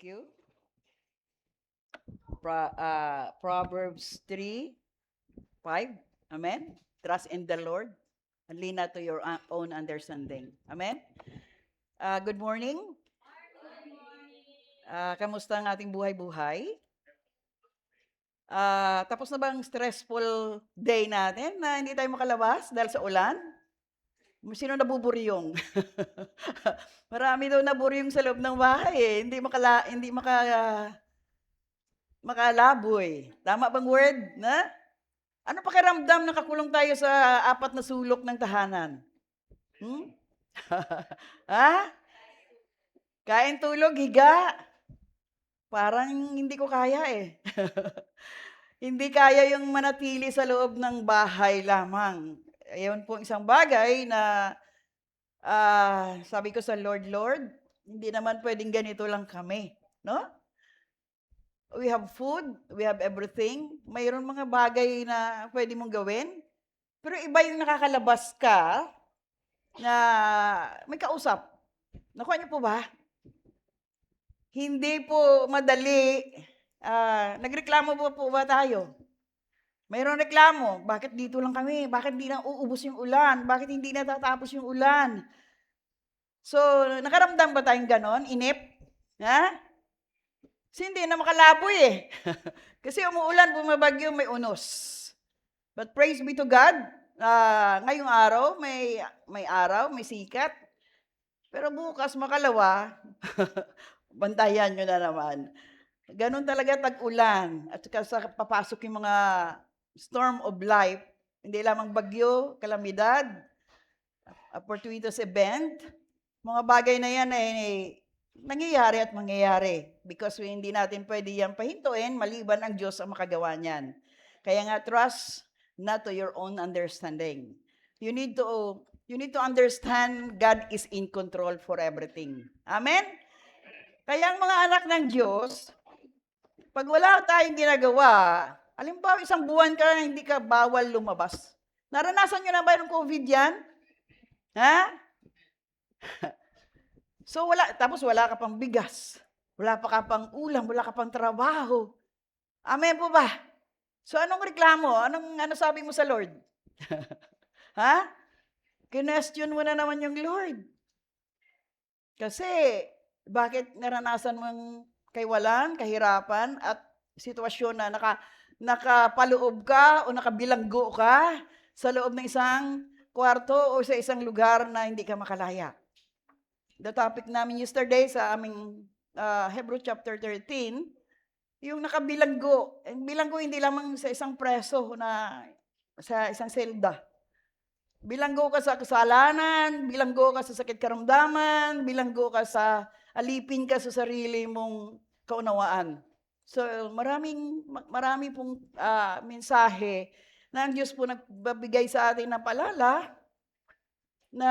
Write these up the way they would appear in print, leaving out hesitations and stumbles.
Thank you. Proverbs 3:5. Amen. Trust in the Lord and lean not to your own understanding. Amen. Good morning. Kamusta ang ating buhay-buhay? Tapos na ba ang stressful day natin na hindi tayo makalabas dahil sa ulan? Sino nabuburyong? Marami daw naburyong sa loob ng bahay eh. Hindi makalaboy. Tama bang word? Na? Ano pakiramdam nakakulong tayo sa apat na sulok ng tahanan? Hmm? Ha? Kain, tulog, higa. Parang hindi ko kaya eh. Hindi kaya yung manatili sa loob ng bahay lamang. Ayun po isang bagay na sabi ko sa Lord, Lord, hindi naman pwedeng ganito lang kami. No? We have food, we have everything. Mayroon mga bagay na pwede mong gawin. Pero iba yung nakakalabas ka na may kausap. Nakuha niyo po ba? Hindi po madali. Nagreklamo po ba tayo? Mayroong reklamo. Bakit dito lang kami? Bakit hindi na uubos yung ulan? Bakit hindi natatapos yung ulan? So, nakaramdam ba tayong ganon? Inip? Ha? Kasi hindi na makalaboy eh. Kasi umuulan, bumabagyo, may unos. But praise be to God, ngayong araw, may araw, may sikat. Pero bukas, makalawa, bantayan nyo na naman. Ganon talaga tag-ulan. At sa papasok yung mga storm of life, hindi lamang bagyo, kalamidad, fortuitous event, mga bagay na yan ay nangyayari at mangyayari. Because hindi natin pwede yan pahintuin, maliban ang Diyos ang makagawa niyan. Kaya nga, trust not to your own understanding. You need to understand God is in control for everything. Amen? Kaya ang mga anak ng Diyos, pag wala tayong ginagawa, halimbawa isang buwan ka, hindi ka bawal lumabas. Naranasan nyo na ba yung COVID yan? Ha? So tapos wala ka pang bigas. Wala pa ka pang ulam, wala ka pang trabaho. Amen po ba? So anong reklamo? Ano sabi mo sa Lord? Ha? Kinestyon mo na naman yung Lord. Kasi, bakit naranasan mong kaywalan, kahirapan, at sitwasyon na nakapaloob ka o nakabilanggo ka sa loob ng isang kwarto o sa isang lugar na hindi ka makalaya? The topic namin yesterday sa aming Hebrew chapter 13, yung nakabilanggo. Ang bilanggo hindi lamang sa isang preso na sa isang selda. Bilanggo ka sa kasalanan, bilanggo ka sa sakit karamdaman, bilanggo ka sa alipin ka sa sarili mong kaunawaan. So, marami pong mensahe na ang Diyos po nagbabigay sa atin na palala na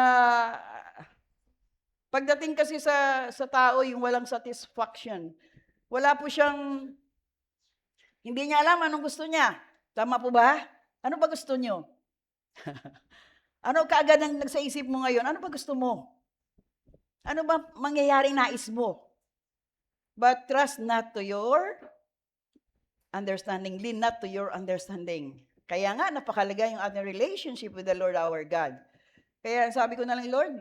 pagdating kasi sa tao yung walang satisfaction. Wala po siyang, hindi niya alam anong gusto niya. Tama po ba? Ano ba gusto niyo? Ano kaagad ang nagsaisip mo ngayon? Ano ba gusto mo? Ano ba mangyayaring nais mo? But trust not to your understanding. Lean not to your understanding. Kaya nga, napakalaga yung ating relationship with the Lord our God. Kaya sabi ko na lang, Lord,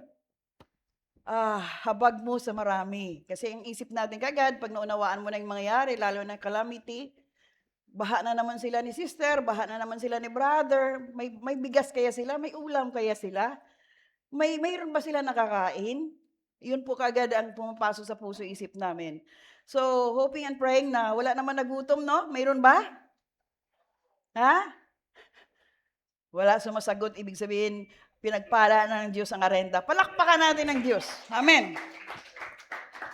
habag mo sa marami. Kasi ang isip natin kagad, pag naunawaan mo na yung mangyayari, lalo na calamity, baha na naman sila ni sister, baha na naman sila ni brother, may bigas kaya sila, may ulam kaya sila, mayroon ba sila nakakain? Yun po kagad ang pumapasok sa puso isip namin. So, hoping and praying na wala naman nagutom, no? Mayroon ba? Ha? Wala sumasagot, ibig sabihin, pinagpala ng Diyos ang arenda. Palakpakan natin ng Diyos. Amen.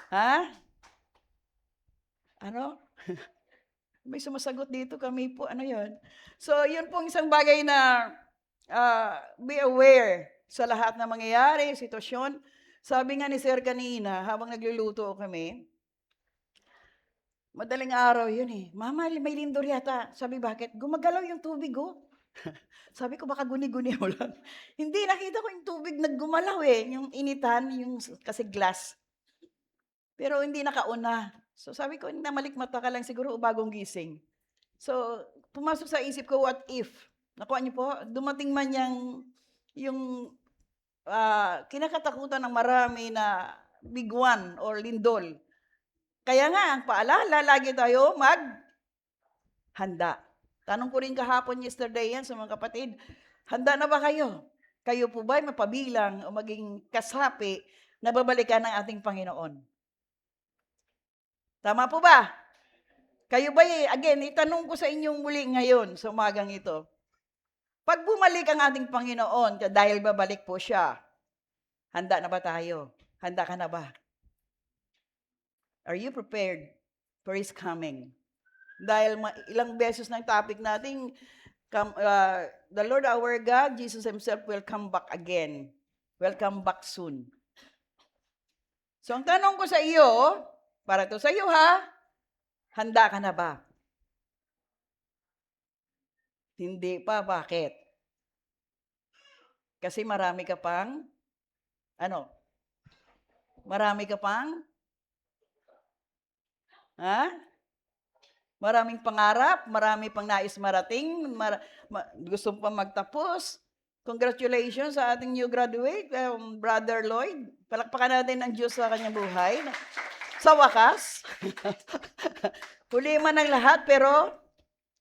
Ha? Ano? May sumasagot dito, kami po, ano yun? So, yun pong isang bagay na be aware sa lahat na mangyayari, sitwasyon. Sabi nga ni Sir kanina, habang nagluluto kami, madaling araw yun eh. Mama, may lindor yata. Sabi, bakit? Gumagalaw yung tubig, oh. Sabi ko, baka guni-guni mo lang. Hindi, nakita ko yung tubig naggumalaw eh. Yung initan, yung kasi glass. Pero hindi nakauna. So sabi ko, namalikmata ka lang siguro o bagong gising. So, pumasok sa isip ko, what if? Nakuha niyo po, dumating man yung kinakatakutan ng marami na biguan or lindol. Kaya nga, ang paalala, lagi tayo maghanda. Tanong ko rin kahapon yesterday yan sa mga kapatid, handa na ba kayo? Kayo po ba mapabilang o maging kasapi na babalikan ng ating Panginoon? Tama po ba? Kayo ba, again, itanong ko sa inyong muli ngayon sa umagang ito. Pag bumalik ang ating Panginoon, dahil babalik po siya, handa na ba tayo? Handa ka na ba? Are you prepared for His coming? Dahil ilang beses ng topic natin, the Lord our God, Jesus Himself will come back again. Will come back soon. So ang tanong ko sa iyo, para to sa iyo ha, handa ka na ba? Hindi pa, bakit? Kasi marami ka pang, marami ka pang, maraming pangarap, marami pang nais marating, gusto pa magtapos. Congratulations sa ating new graduate, Brother Lloyd. Palakpakan natin ang Diyos sa kanyang buhay. Sa wakas, huli man ang lahat, pero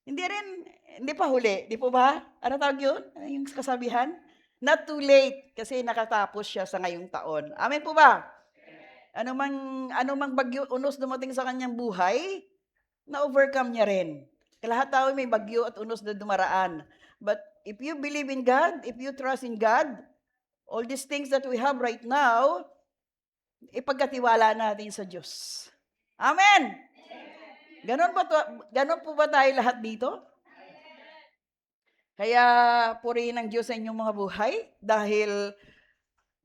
hindi pa huli. Di po ba? Ano tawag yun? Yung kasabihan? Not too late, kasi nakatapos siya sa ngayong taon. Amen po ba? Ano mang bagyo, unos dumating sa kanyang buhay, na-overcome niya rin. Lahat tao may bagyo at unos na dumaraan. But if you believe in God, if you trust in God, all these things that we have right now, ipagkatiwala natin sa Diyos. Amen! Ganon po ba tayo lahat dito? Kaya purihin ng Diyos sa inyong mga buhay dahil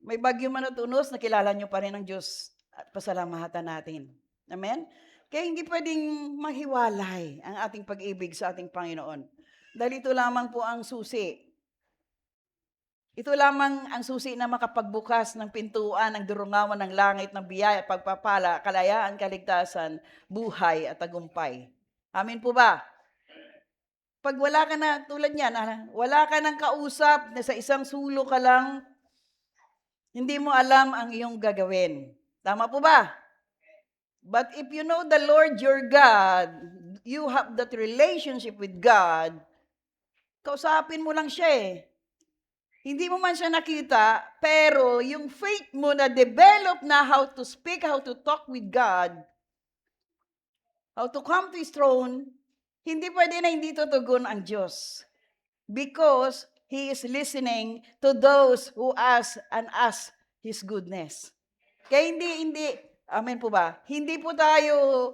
may bagyo man at unos, nakilala nyo pa rin ang Diyos at pasalamatan natin. Amen? Kaya hindi pwedeng mahiwalay ang ating pag-ibig sa ating Panginoon. Dahil ito lamang po ang susi. Ito lamang ang susi na makapagbukas ng pintuan, ng durungawan ng langit, ng biyaya, pagpapala, kalayaan, kaligtasan, buhay at tagumpay. Amen po ba? Pag wala ka na, tulad niyan, wala ka ng kausap, na sa isang sulo ka lang, hindi mo alam ang iyong gagawin. Tama po ba? But if you know the Lord your God, you have that relationship with God, kausapin mo lang siya eh. Hindi mo man siya nakita, pero yung faith mo na develop na how to speak, how to talk with God, how to come to His throne, hindi pwede na hindi tutugon ang Diyos. Because He is listening to those who ask and ask His goodness. Kaya hindi, amen po ba? Hindi po tayo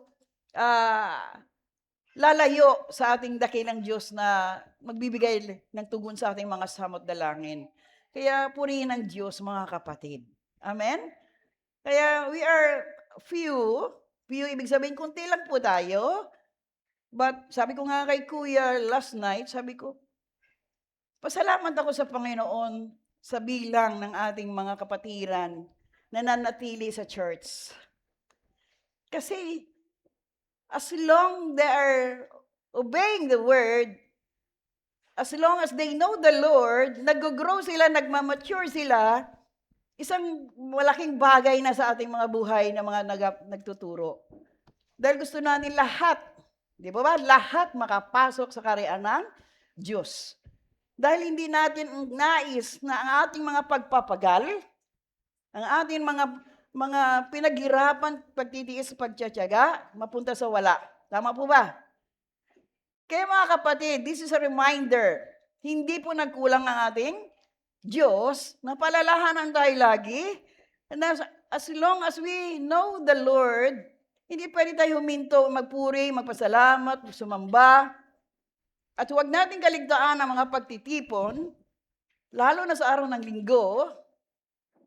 lalayo sa ating dakilang Diyos na magbibigay ng tugon sa ating mga samot dalangin. Kaya purihin ang Diyos, mga kapatid. Amen? Kaya we are few, ibig sabihin, kunti lang po tayo. But sabi ko nga kay Kuya last night, sabi ko, pasalamat ako sa Panginoon sa bilang ng ating mga kapatiran na nanatili sa church. Kasi as long they are obeying the word, as long as they know the Lord, nag-grow sila, nagmamature sila, isang malaking bagay na sa ating mga buhay na mga nagtuturo. Dahil gusto natin lahat, di ba? Lahat makapasok sa kaharian ng Diyos. Dahil hindi natin nais na ang ating mga pagpapagal, ang ating mga pinaghirapan, pagtitiis, pagtsatsaga, mapunta sa wala. Tama po ba? Kaya mga kapatid, this is a reminder, hindi po nagkulang ang ating Diyos, na palalahanan tayo lagi, na as long as we know the Lord, hindi pwede tayo huminto, magpuri, magpasalamat, sumamba, at huwag natin kaligtaan ang mga pagtitipon, lalo na sa araw ng linggo,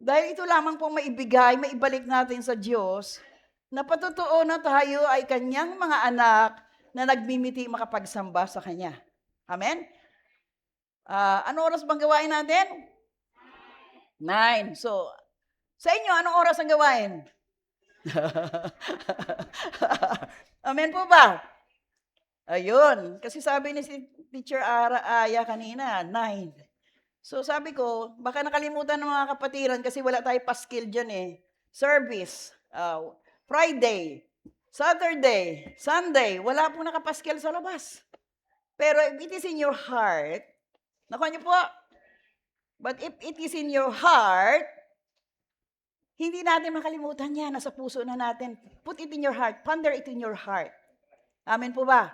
dahil ito lamang po maibalik natin sa Diyos, na patotoo na tayo ay Kanyang mga anak na nagmimiti makapagsamba sa Kanya. Amen? Ano oras bang gawain natin? 9. So, sa inyo, anong oras ang gawain? Amen po ba? Ayun. Kasi sabi ni si Teacher Aya kanina, 9. So sabi ko, baka nakalimutan ng mga kapatiran kasi wala tayo paskil dyan eh. Service, Friday, Saturday, Sunday, wala pong nakapaskil sa labas. Pero if it is in your heart, nakuha niyo po, but if it is in your heart, hindi natin makalimutan yan. Nasa puso na natin. Put it in your heart. Ponder it in your heart. Amen po ba?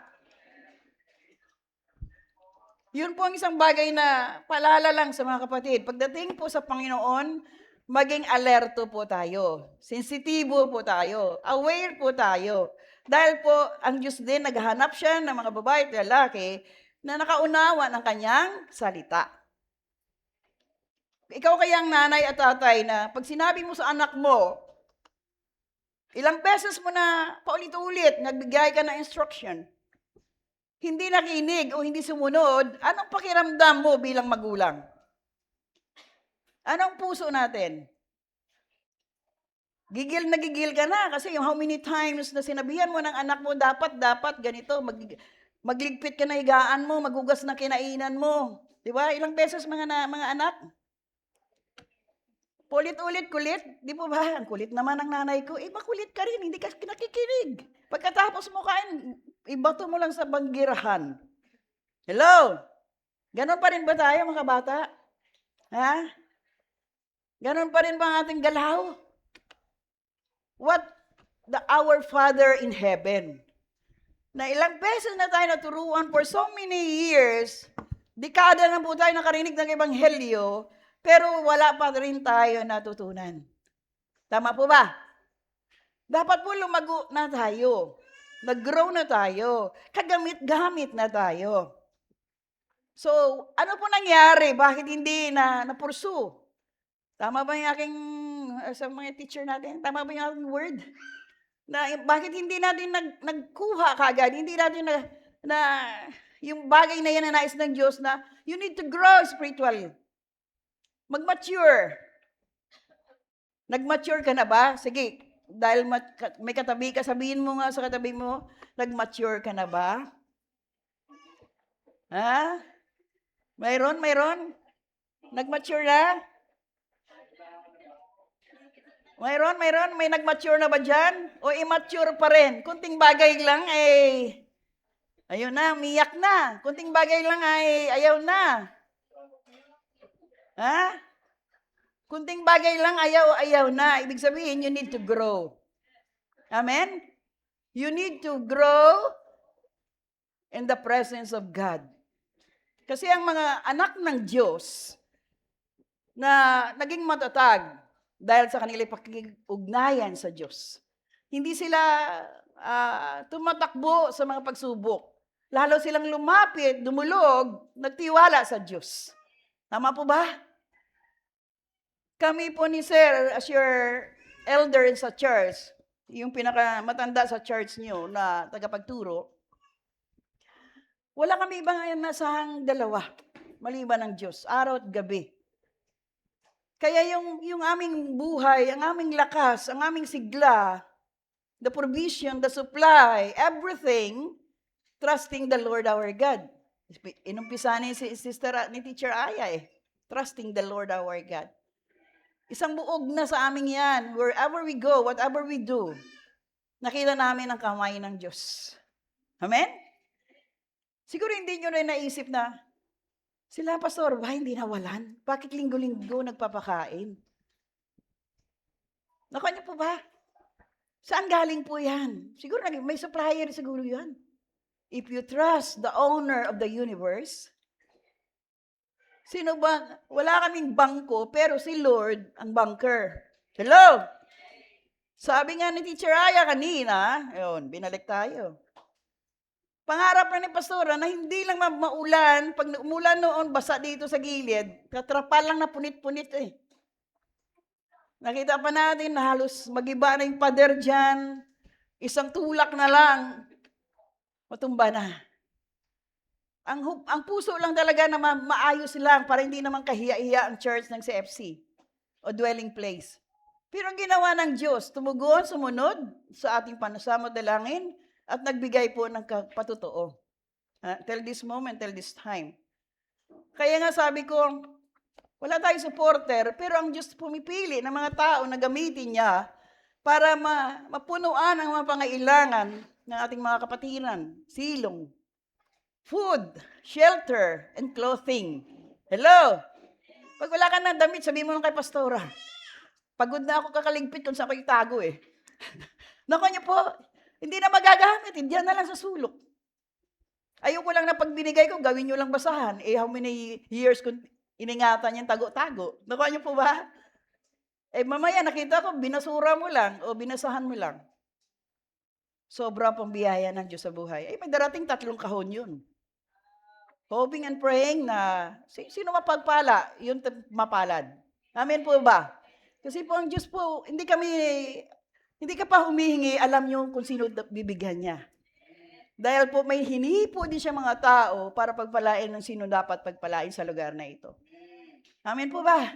Yun po ang isang bagay na paalala lang sa mga kapatid. Pagdating po sa Panginoon, maging alerto po tayo. Sensitibo po tayo. Aware po tayo. Dahil po, ang Diyos din, naghahanap siya ng mga babae at lalaki na nakaunawa ng kanyang salita. Ikaw kayang nanay at tatay na pag sinabi mo sa anak mo, ilang beses mo na paulit-ulit, nagbigay ka ng instruction, hindi nakinig o hindi sumunod, anong pakiramdam mo bilang magulang? Anong puso natin? Gigil na gigil ka na kasi yung how many times na sinabihan mo ng anak mo, dapat ganito, magligpit ka na higaan mo, magugas na kinainan mo. Di ba? Ilang beses mga anak? Ulit-ulit, kulit. Di po ba? Ang kulit naman ng nanay ko. Makulit ka rin, hindi ka nakikinig. Pagkatapos mo kain, ibato mo lang sa banggirahan. Hello? Ganon pa rin ba tayo, mga bata? Ha? Ganon pa rin ba ang ating galaw? What our Father in heaven, na ilang beses na tayo naturuan for so many years, dekada na po tayo nakarinig ng Ebanghelyo, pero wala pa rin tayo natutunan. Tama po ba? Dapat po lumago na tayo. Nag-grow na tayo. Kagamit-gamit na tayo. So, ano po nangyari? Bakit hindi na-pursue? Tama ba yung aking, sa mga teacher natin, tama ba yung aking word? Na bakit hindi natin nagkuha kagad? Hindi natin na yung bagay na yan na nais ng Diyos na you need to grow spiritually. Mag-mature. Nag-mature ka na ba? Sige, dahil may katabi ka, sabihin mo nga sa katabi mo, nag-mature ka na ba? Ha? Mayroon? Nag-mature na? Mayroon? May nag-mature na ba dyan? O immature pa rin? Kunting bagay lang ayun na, miyak na. Kunting bagay lang ayaw na. Ha? Kunting bagay lang, ayaw na. Ibig sabihin, you need to grow. Amen? You need to grow in the presence of God. Kasi ang mga anak ng Diyos na naging matatag dahil sa kanilang pakikipag-ugnayan sa Diyos, hindi sila tumatakbo sa mga pagsubok. Lalo silang lumapit, dumulog, nagtiwala sa Diyos. Tama po ba? Kami po ni Sir, as your elder sa church, yung pinakamatanda sa church niyo na tagapagturo, wala kami ibang nasahang dalawa, maliban ng Diyos, araw at gabi. Kaya yung aming buhay, ang aming lakas, ang aming sigla, the provision, the supply, everything, trusting the Lord our God. Inumpisa ni Teacher Aya trusting the Lord our God. Isang buog na sa amin yan. Wherever we go, whatever we do, nakita namin ang kamay ng Diyos. Amen? Siguro hindi nyo rin naisip na, sila, Pastor, ba hindi nawalan? Bakit linggo-linggo nagpapakain? Nakuha niyo po ba? Saan galing po yan? Siguro may supplier siguro yan. If you trust the owner of the universe, sino ba? Wala kaming bangko, pero si Lord ang banker. Hello? Sabi nga ni Teacher Aya kanina, yun, binalik tayo. Pangarap na ni Pastora na hindi lang maulan, pag umulan noon, basa dito sa gilid, katrapal lang na punit-punit Nakita pa natin na halos magiba na yung pader dyan, isang tulak na lang, matumba na. Ang puso lang talaga na maayos lang para hindi naman kahiya-hiya ang church ng CFC o dwelling place. Pero ang ginawa ng Diyos, tumugon, sumunod sa ating panasamo dalangin, at nagbigay po ng patotoo. Till this moment, till this time. Kaya nga sabi ko, wala tayong supporter, pero ang Diyos pumipili ng mga tao na gamitin niya para mapunuan ang mga pangailangan ng ating mga kapatiran, silong, food, shelter, and clothing. Hello? Pag wala ka ng damit, sabihin mo lang kay pastora, pagod na ako kakaligpit kung saan ko itago eh. Naku niyo po, hindi na magagamit, diyan na lang sa sulok. Ayoko lang na pag binigay ko, gawin nyo lang basahan. How many years kung iningatan yung tago-tago? Nakuha niyo po ba? Mamaya nakita ko, binasura mo lang o binasahan mo lang. Sobra pong biyaya ng Diyos sa buhay. May darating 3 kahon yun. Hoping and praying na sino mapagpala, yun mapalad. Amen po ba? Kasi po ang Diyos po, hindi ka pa humihingi, alam nyo kung sino bibigyan niya. Dahil po may hinipo din siya mga tao para pagpalain ng sino dapat pagpalain sa lugar na ito. Amen po ba?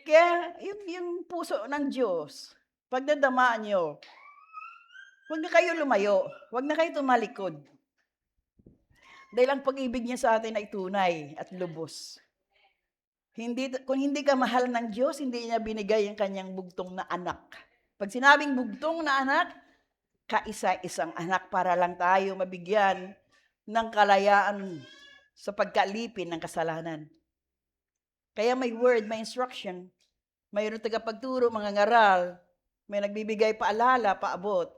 Kaya yung puso ng Diyos, pagdadamaan nyo, huwag na kayo lumayo, huwag na kayo tumalikod. Dahil ang pag-ibig niya sa atin ay tunay at lubos. Kung hindi ka mahal ng Diyos, hindi niya binigay ang kanyang bugtong na anak. Pag sinabing bugtong na anak, kaisa-isang anak para lang tayo mabigyan ng kalayaan sa pagkalipin ng kasalanan. Kaya may word, may instruction, mayroong tagapagturo, mga ngaral, may nagbibigay paalala, paabot.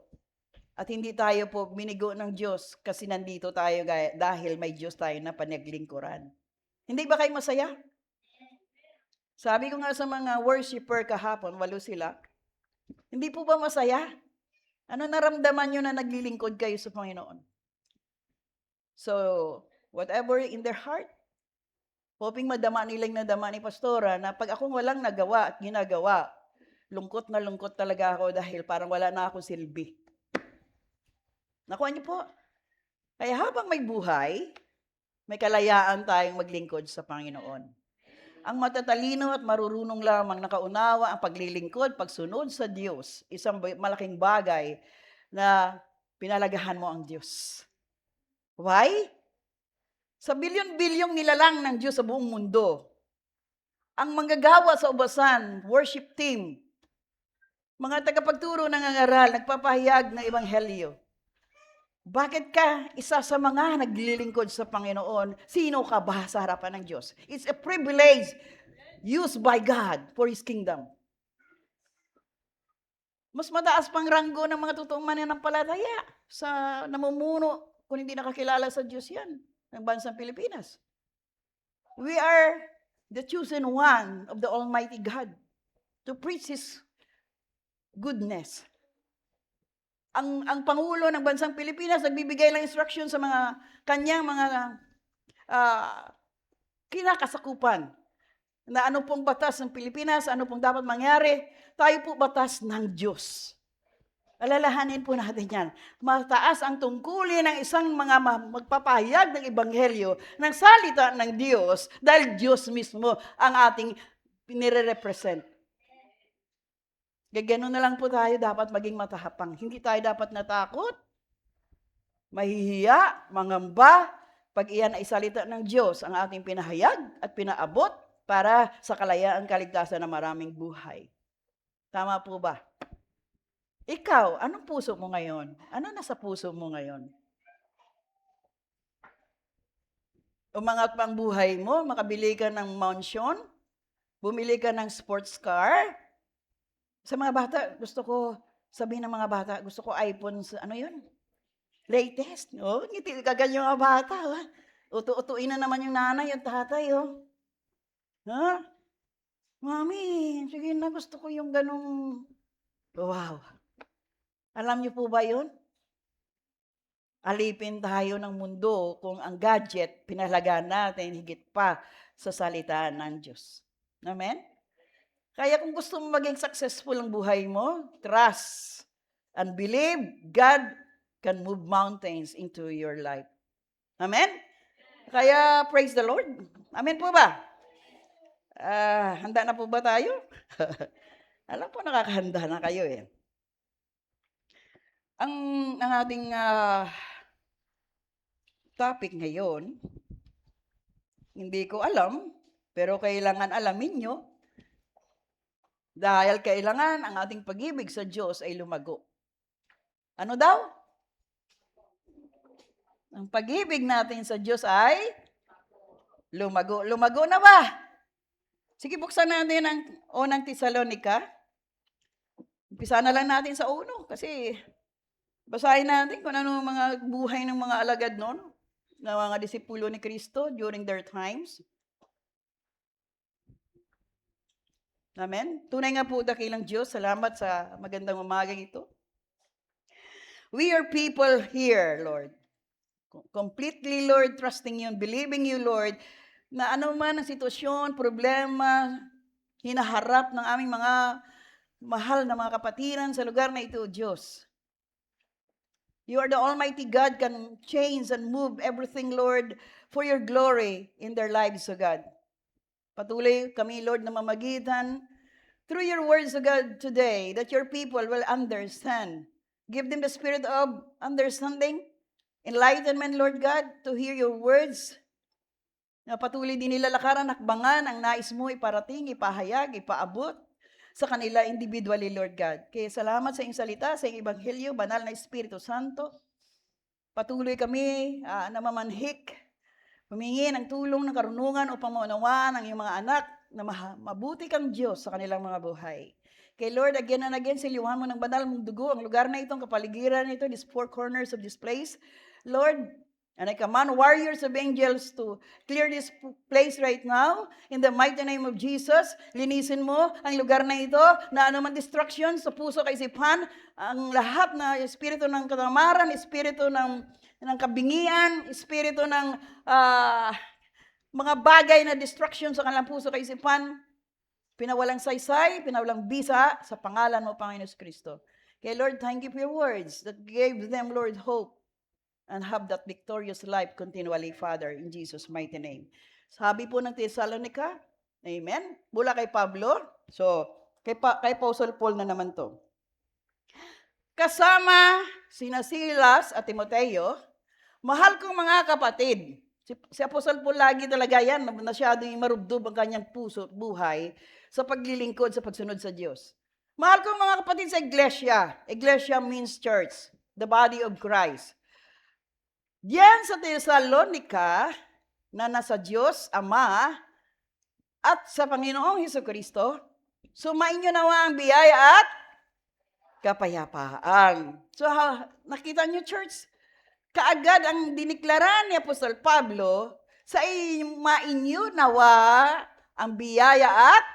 At hindi tayo po binigo ng Diyos kasi nandito tayo dahil may Diyos tayo na panaglingkuran. Hindi ba kayo masaya? Sabi ko nga sa mga worshiper kahapon, 8 sila, hindi po ba masaya? Ano naramdaman nyo na naglilingkod kayo sa Panginoon? So, whatever in their heart, hoping madama nilang nadama ni Pastora na pag akong walang nagawa at ginagawa, lungkot na lungkot talaga ako dahil parang wala na akong silbi. Nakuha niyo po? Kaya habang may buhay, may kalayaan tayong maglingkod sa Panginoon. Ang matatalino at marurunong lamang nakaunawa ang paglilingkod, pagsunod sa Diyos, isang malaking bagay na pinalagahan mo ang Diyos. Why? Sa bilyon-bilyong nilalang ng Diyos sa buong mundo, ang manggagawa sa ubasan, worship team, mga tagapagturo ng ngaral, nagpapahayag ng ebanghelyo. Bakit ka isa sa mga naglilingkod sa Panginoon? Sino ka ba sa harapan ng Diyos? It's a privilege used by God for His kingdom. Mas mataas pang ranggo ng mga totoong mananampalataya sa namumuno kung hindi nakakilala sa Diyos yan, ng bansang Pilipinas. We are the chosen one of the Almighty God to preach His goodness. Ang Pangulo ng bansang Pilipinas nagbibigay ng instruction sa mga kanyang mga kinakasakupan na ano pong batas ng Pilipinas, ano pong dapat mangyari. Tayo po batas ng Diyos. Alalahanin po natin yan. Mataas ang tungkulin ng isang mga magpapahayag ng ebanghelyo ng salita ng Diyos dahil Diyos mismo ang ating nire-represent. Gano'n na lang po tayo dapat maging matahapang. Hindi tayo dapat natakot, mahihiya, mangamba, pag iyan ay salita ng Diyos, ang ating pinahayag at pinaabot para sa kalayaan kaligtasan ng maraming buhay. Tama po ba? Ikaw, anong puso mo ngayon? Ano nasa puso mo ngayon? Umangat pa ang buhay mo, makabili ka ng mansion, bumili ka ng sports car. Sa mga bata, gusto ko, sabihin ng mga bata, gusto ko iPhone, ano yun? Latest. Oh, ngiti kaganyan yung mga bata. Utu-utuin na naman yung nanay, yung tatay. Oh. Ha? Mami, sige na, gusto ko yung ganong, wow. Alam niyo po ba yun? Alipin tayo ng mundo kung ang gadget, pinalagaan natin higit pa sa salita ng Diyos. Amen? Kaya kung gusto mo maging successful ang buhay mo, trust and believe God can move mountains into your life. Amen? Kaya praise the Lord. Amen po ba? Handa na po ba tayo? Alam po nakakahanda na kayo eh. Ang ating topic ngayon, hindi ko alam, pero kailangan alamin nyo, dahil kailangan ang ating pag-ibig sa Diyos ay lumago. Ano daw? Ang pag-ibig natin sa Diyos ay lumago. Lumago na ba? Sige, buksan natin ang unang Tesalonica. Umpisa na lang natin sa uno kasi basahin natin kung ano mga buhay ng mga alagad noon, ng mga disipulo ni Kristo during their times. Amen? Tunay nga po dakilang Diyos. Salamat sa magandang umagang ito. We are people here, Lord. Completely, Lord, trusting you and believing you, Lord, na ano man ang sitwasyon, problema, hinaharap ng aming mga mahal na mga kapatiran sa lugar na ito, Diyos. You are the Almighty God, can change and move everything, Lord, for your glory in their lives, O God. Patuloy kami, Lord, na mamagitan through your words, O God, today, that your people will understand. Give them the spirit of understanding, enlightenment, Lord God, to hear your words. Na patuloy din nila lakaran, akbangan ang nais mo iparating, ipahayag, ipaabot sa kanila individually, Lord God. Kaya salamat sa iyong salita, sa iyong ebanghelyo, banal na Espiritu Santo. Patuloy kami na mamanhik, humingi ng tulong ng karunungan upang maunawaan ang iyong mga anak na mabuti kang Diyos sa kanilang mga buhay. Kay Lord, again and again, siliwan mo ng banal mong dugo ang lugar na itong kapaligiran nito, these four corners of this place. Lord, and I command warriors of angels to clear this place right now. In the mighty name of Jesus, linisin mo ang lugar na ito na anumang distraction sa puso kaisipan, ang lahat na espiritu ng katamaran, espiritu ng kabingian, espiritu ng mga bagay na distraction sa kanilang puso kaisipan, pinawalang saysay, pinawalang bisa sa pangalan mo, Panginoon Kristo. Kaya Lord, thank you for your words that gave them, Lord, hope and have that victorious life continually, Father, in Jesus' mighty name. Sabi po ng Thessalonica, amen, mula kay Pablo, so, kay Apostle Paul na naman to. Kasama sina Silas at Timoteo, mahal kong mga kapatid, si Apostle Paul lagi talaga yan, masyadong marubdob ang kanyang puso at buhay sa paglilingkod, sa pagsunod sa Diyos. Mahal kong mga kapatid sa iglesia. Iglesia means church, the body of Christ. Diyan sa Thessalonica, na nasa Diyos, Ama, at sa Panginoong Hesukristo, sumainyo nawa ang biyaya at kapayapaan. So, nakita niyo, church, kaagad ang diniklara ni Apostol Pablo, sa mainyo nawa ang biyaya at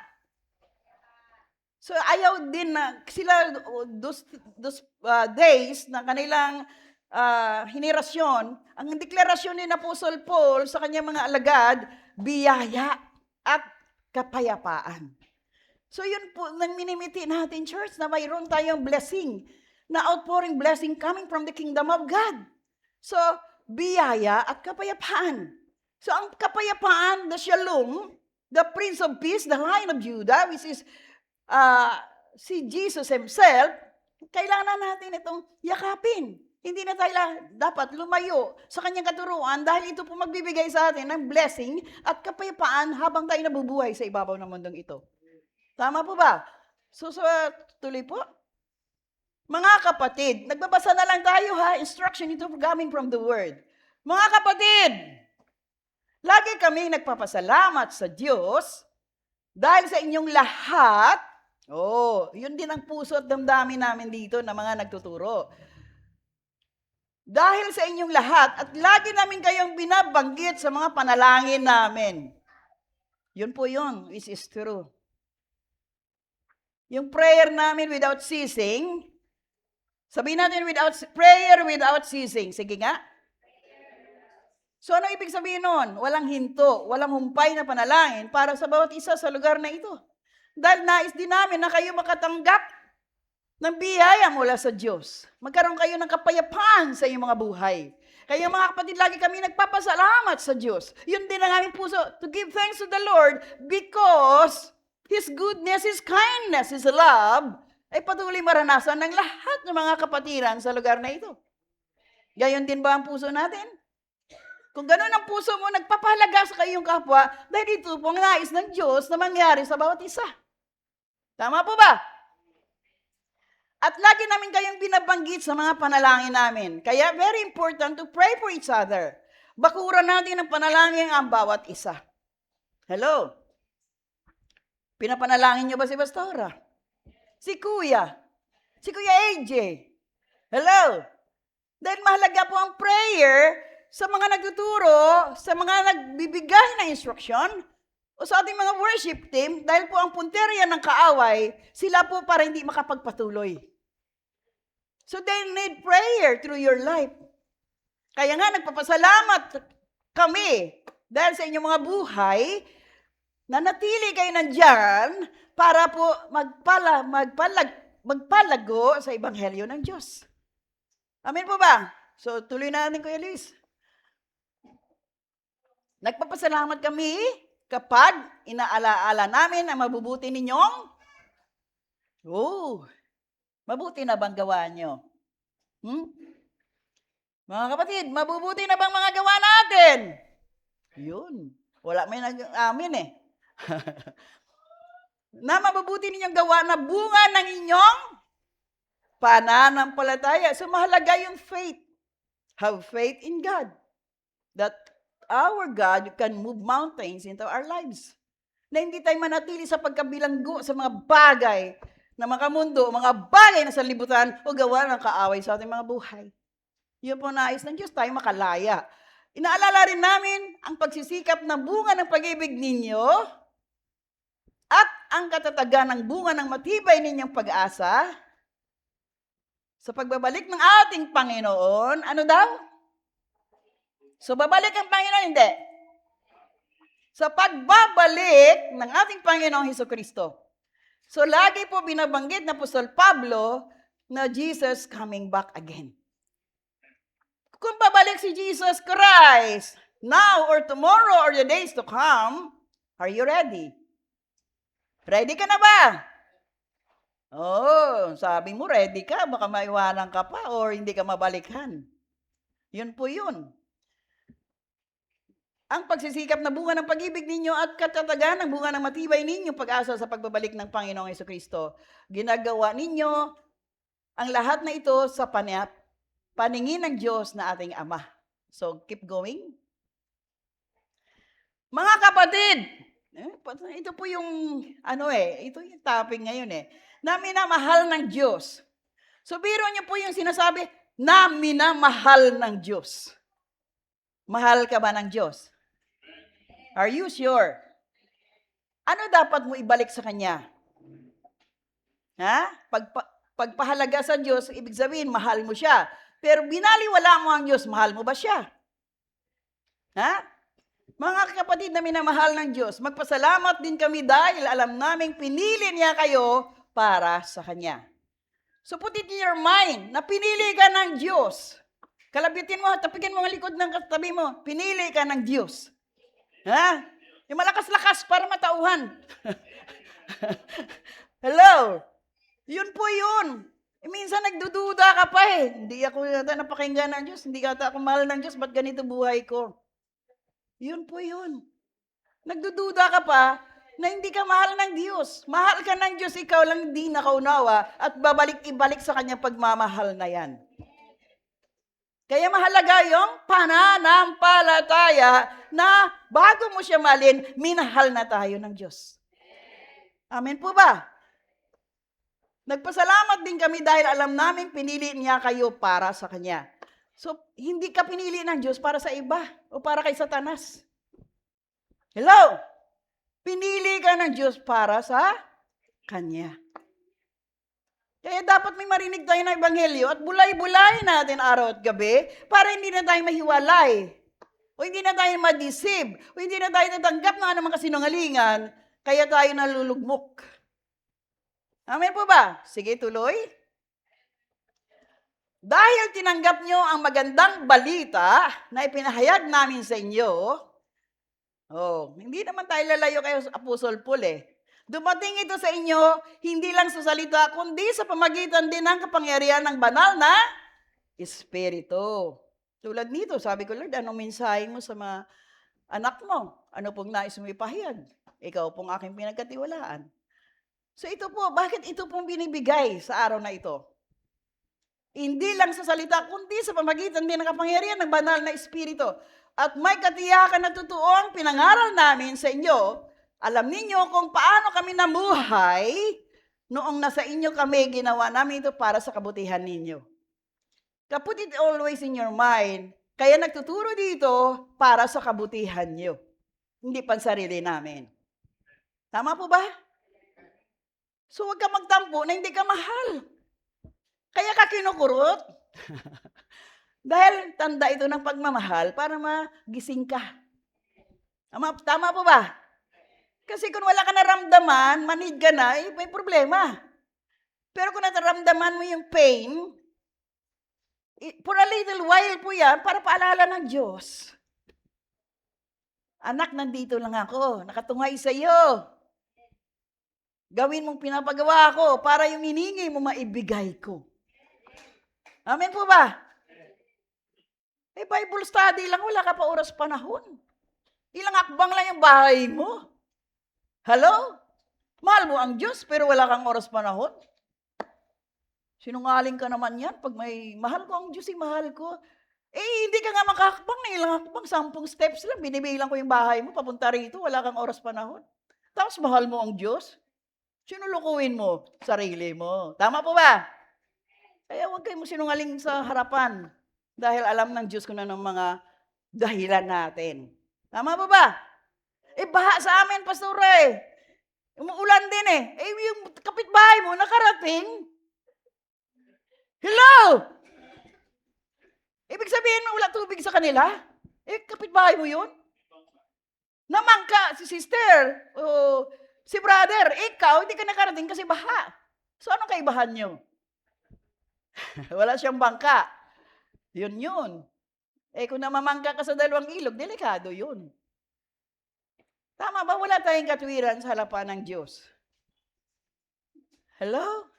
so ayaw din na sila those days na kanilang henerasyon, ang deklarasyon ni Apostol Paul sa kanyang mga alagad, biyaya at kapayapaan. So yun po, nang minimiti natin, church, na mayroon tayong blessing, na outpouring blessing coming from the kingdom of God. So, biyaya at kapayapaan. So, ang kapayapaan, the shalom, the Prince of Peace, the Lion of Judah, which is si Jesus Himself, kailangan natin itong yakapin. Hindi na tayo dapat lumayo sa kanyang katuruan dahil ito po magbibigay sa atin ng blessing at kapayapaan habang tayo nabubuhay sa ibabaw ng mundong ito. Tama po ba? So tuloy po. Mga kapatid, nagbabasa na lang tayo ha, instruction ito coming from the Word. Mga kapatid, lagi kami nagpapasalamat sa Diyos dahil sa inyong lahat. Yun din ang puso at damdamin namin dito na mga nagtuturo. Dahil sa inyong lahat at lagi namin kayong binabanggit sa mga panalangin namin. Yun po yun, which is true. Yung prayer namin without ceasing, sabihin natin prayer without ceasing. Sige nga. So ano ibig sabihin nun? Walang hinto, walang humpay na panalangin para sa bawat isa sa lugar na ito. Dahil nais din namin na kayo makatanggap ng biyaya mula sa Diyos. Magkaroon kayo ng kapayapaan sa iyong mga buhay. Kaya mga kapatid, lagi kami nagpapasalamat sa Diyos. Yun din ang aming puso, to give thanks to the Lord because His goodness, His kindness, His love, ay patuloy maranasan ng lahat ng mga kapatiran sa lugar na ito. Gayon din ba ang puso natin? Kung gano'n ang puso mo, nagpapahalaga sa kayong kapwa, dahil ito po ang nais ng Diyos na mangyari sa bawat isa. Tama po ba? At lagi namin kayong binabanggit sa mga panalangin namin. Kaya very important to pray for each other. Bakuran natin ang panalangin ang bawat isa. Hello? Pinapanalangin niyo ba si Pastora? Si Kuya? Si Kuya AJ? Hello? Dahil mahalaga po ang prayer sa mga nagtuturo, sa mga nagbibigay ng instruction, o sa ating mga worship team, dahil po ang punteriya ng kaaway, sila po para hindi makapagpatuloy. So they need prayer through your life. Kaya nga, nagpapasalamat kami dahil sa inyong mga buhay, na natili kayo nandyan para po magpalago sa Ebanghelyo ng Diyos. Amen po ba? So, tuloy natin, Kuya Luis. Nagpapasalamat kami kapag inaalaala namin ang mabubuti ninyong, mabuti na bang gawa nyo? Mga kapatid, mabubuti na bang mga gawa natin? Yun. Wala may nag-amin eh. Na mabubuti ninyong gawa na bunga ng inyong pananampalataya. So mahalaga yung faith. Have faith in God. That our God can move mountains into our lives. Na hindi tayo manatili sa pagkabilanggo sa mga bagay na makamundo, mga bagay na sa libutan o gawa ng kaaway sa ating mga buhay. Yun po nais ng Diyos, tayo makalaya. Inaalala rin namin ang pagsisikap na bunga ng pag-ibig ninyo at ang katatagan ng bunga ng matibay ninyong pag-asa sa pagbabalik ng ating Panginoon. Ano daw? So, babalik ang Panginoon? Hindi. Sa pagbabalik ng ating Panginoong Hesukristo. So, lagi po binabanggit na Apostol Pablo na Jesus coming back again. Kung babalik si Jesus Christ, now or tomorrow or the days to come, are you ready? Ready ka na ba? Sabi mo ready ka, baka maiwanan ka pa or hindi ka mabalikan. Yun po yun. Ang pagsisikap na bunga ng pag-ibig ninyo at katatagan ng bunga ng matibay ninyo pag-asa sa pagbabalik ng Panginoong Hesukristo. Ginagawa ninyo ang lahat na ito sa paningin ng Diyos na ating Ama. So, keep going. Mga kapatid, ito po yung, ito yung topic ngayon na minamahal ng Diyos. So, biro niyo po yung sinasabi, na minamahal ng Diyos. Mahal ka ba ng Diyos? Are you sure? Ano dapat mo ibalik sa Kanya? Pagpahalaga sa Diyos, ibig sabihin, mahal mo siya. Pero binaliwala mo ang Diyos, mahal mo ba siya? Mga kapatid na minamahal ng Diyos, magpasalamat din kami dahil alam naming pinili niya kayo para sa Kanya. So put it in your mind na pinili ka ng Diyos. Kalabitin mo, tapikin mo ang likod ng katabi mo, pinili ka ng Diyos. Yung malakas-lakas para matauhan. Hello? Yun po yun. Minsan nagdududa ka pa Hindi ako yata napakinggan ng Diyos. Hindi yata ako mahal ng Diyos. Ba't ganito buhay ko? Yun po yun. Nagdududa ka pa na hindi ka mahal ng Diyos. Mahal ka ng Diyos, ikaw lang hindi nakaunawa at ibalik sa Kanyang pagmamahal na yan. Kaya mahalaga yung pananampalataya na bago mo siya mahalin, minahal na tayo ng Diyos. Amen po ba? Nagpasalamat din kami dahil alam namin pinili niya kayo para sa Kanya. So, hindi ka pinili ng Diyos para sa iba o para kay Satanas. Hello? Pinili ka ng Diyos para sa Kanya. Kaya dapat may marinig tayo ng Ebanghelyo at bulay-bulay natin araw at gabi para hindi na tayo mahiwalay o hindi na tayo ma-deceive o hindi na tayo natanggap ng anumang kasinungalingan kaya tayo nalulugmok. Amen po ba? Sige, tuloy. Dahil tinanggap nyo ang magandang balita na ipinahayag namin sa inyo, hindi naman tayo lalayo kay Apostol Paul Dumating ito sa inyo, hindi lang sa salita, kundi sa pamagitan din ng kapangyarihan ng banal na Espiritu. Tulad nito, sabi ko, Lord, anong mensahe mo sa mga anak mo? Ano pong nais mo ipahayag? Ikaw pong aking pinagkatiwalaan. So ito po, bakit ito pong binibigay sa araw na ito? Hindi lang sa salita, kundi sa pamagitan din ng kapangyarihan ng banal na Espiritu. At may katiyakan na totoo ang pinangaral namin sa inyo. Alam ninyo kung paano kami namuhay noong nasa inyo kami, ginawa namin ito para sa kabutihan ninyo. Put it always in your mind. Kaya nagtuturo dito para sa kabutihan nyo. Hindi pansarili namin. Tama po ba? So huwag ka magtampo na hindi ka mahal. Kaya ka kinukurot. Dahil tanda ito ng pagmamahal para magising ka. Tama po ba? Kasi kung wala ka naramdaman, manid ka na, may problema. Pero kung nataramdaman mo yung pain, for a little while po yan, para paalala ng Diyos. Anak, nandito lang ako, nakatungay sa iyo. Gawin mong pinapagawa ko para yung hiningi mo maibigay ko. Amen po ba? Bible study lang, wala ka pa oras panahon. Ilang akbang lang yung bahay mo. Hello? Mahal mo ang Diyos, pero wala kang oras panahon. Sinungaling ka naman yan. Pag may mahal ko ang Diyos, mahal ko. Hindi ka nga makakakbang na ilang akbang, 10 steps lang. Binibilang ko yung bahay mo, papunta rito, wala kang oras panahon. Tapos mahal mo ang Diyos. Sinulukuin mo sarili mo. Tama po ba? Kaya huwag kayo sinungaling sa harapan. Dahil alam ng Diyos kung anong mga dahilan natin. Tama po ba? Baha sa amin, Pastor umuulan din yung kapitbahay mo, nakarating. Hello! Ibig sabihin mo, wala tubig sa kanila? Kapitbahay mo yun? Namangka si sister, o si brother, ikaw, hindi ka nakarating kasi baha. So, anong kaibahan nyo? Wala siyang bangka. Yun. Kung namamangka ka sa 2 ilog, delikado yun. Tama ba? Wala tayong katwiran sa harapan ng Diyos. Hello?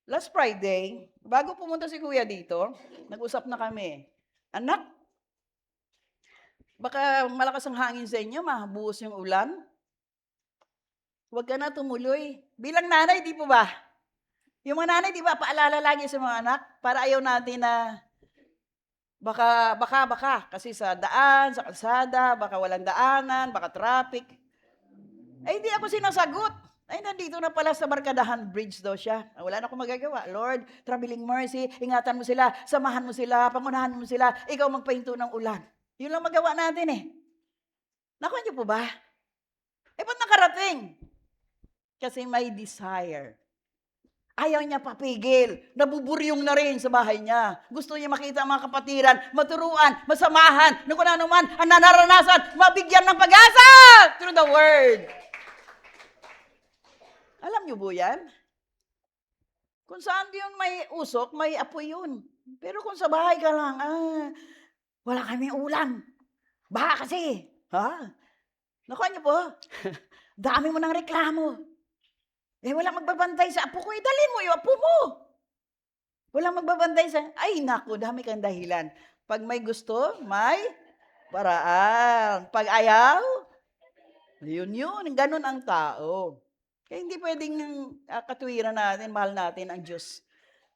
Last Friday, bago pumunta si Kuya dito, nag-usap na kami. Anak, baka malakas ang hangin sa inyo, mabuhos yung ulan. Huwag ka na tumuloy. Bilang nanay, di po ba? Yung mga nanay, di ba, paalala lagi sa mga anak para ayaw natin na baka, kasi sa daan, sa kalsada, baka walang daanan, baka traffic. Hindi ako sinasagot. Nandito na pala sa Barkadahan Bridge daw siya. Wala na akong magagawa. Lord, traveling mercy, ingatan mo sila, samahan mo sila, pangunahan mo sila, ikaw magpahinto ng ulan. Yun lang magawa natin Nakuha niyo po ba? Ba't nakarating? Kasi may desire. Ayaw niya papigil. Nabuburyong na rin sa bahay niya. Gusto niya makita ang mga kapatiran, maturuan, masamahan, kung ano man, ang nararanasan, mabigyan ng pag-asa through the Word. Alam niyo po yan? Kung saan yun may usok, may apoy yun. Pero kung sa bahay ka lang, wala kaming ulam. Baha kasi. Nakuha niyo po? Dami mo ng reklamo. Walang magbabantay sa apo ko. Dalhin mo yung apo mo. Walang magbabantay sa... naku, dami kang dahilan. Pag may gusto, may paraan. Pag ayaw, yun. Ganun ang tao. Kaya hindi pwedeng katwiran natin, mahal natin ang Diyos.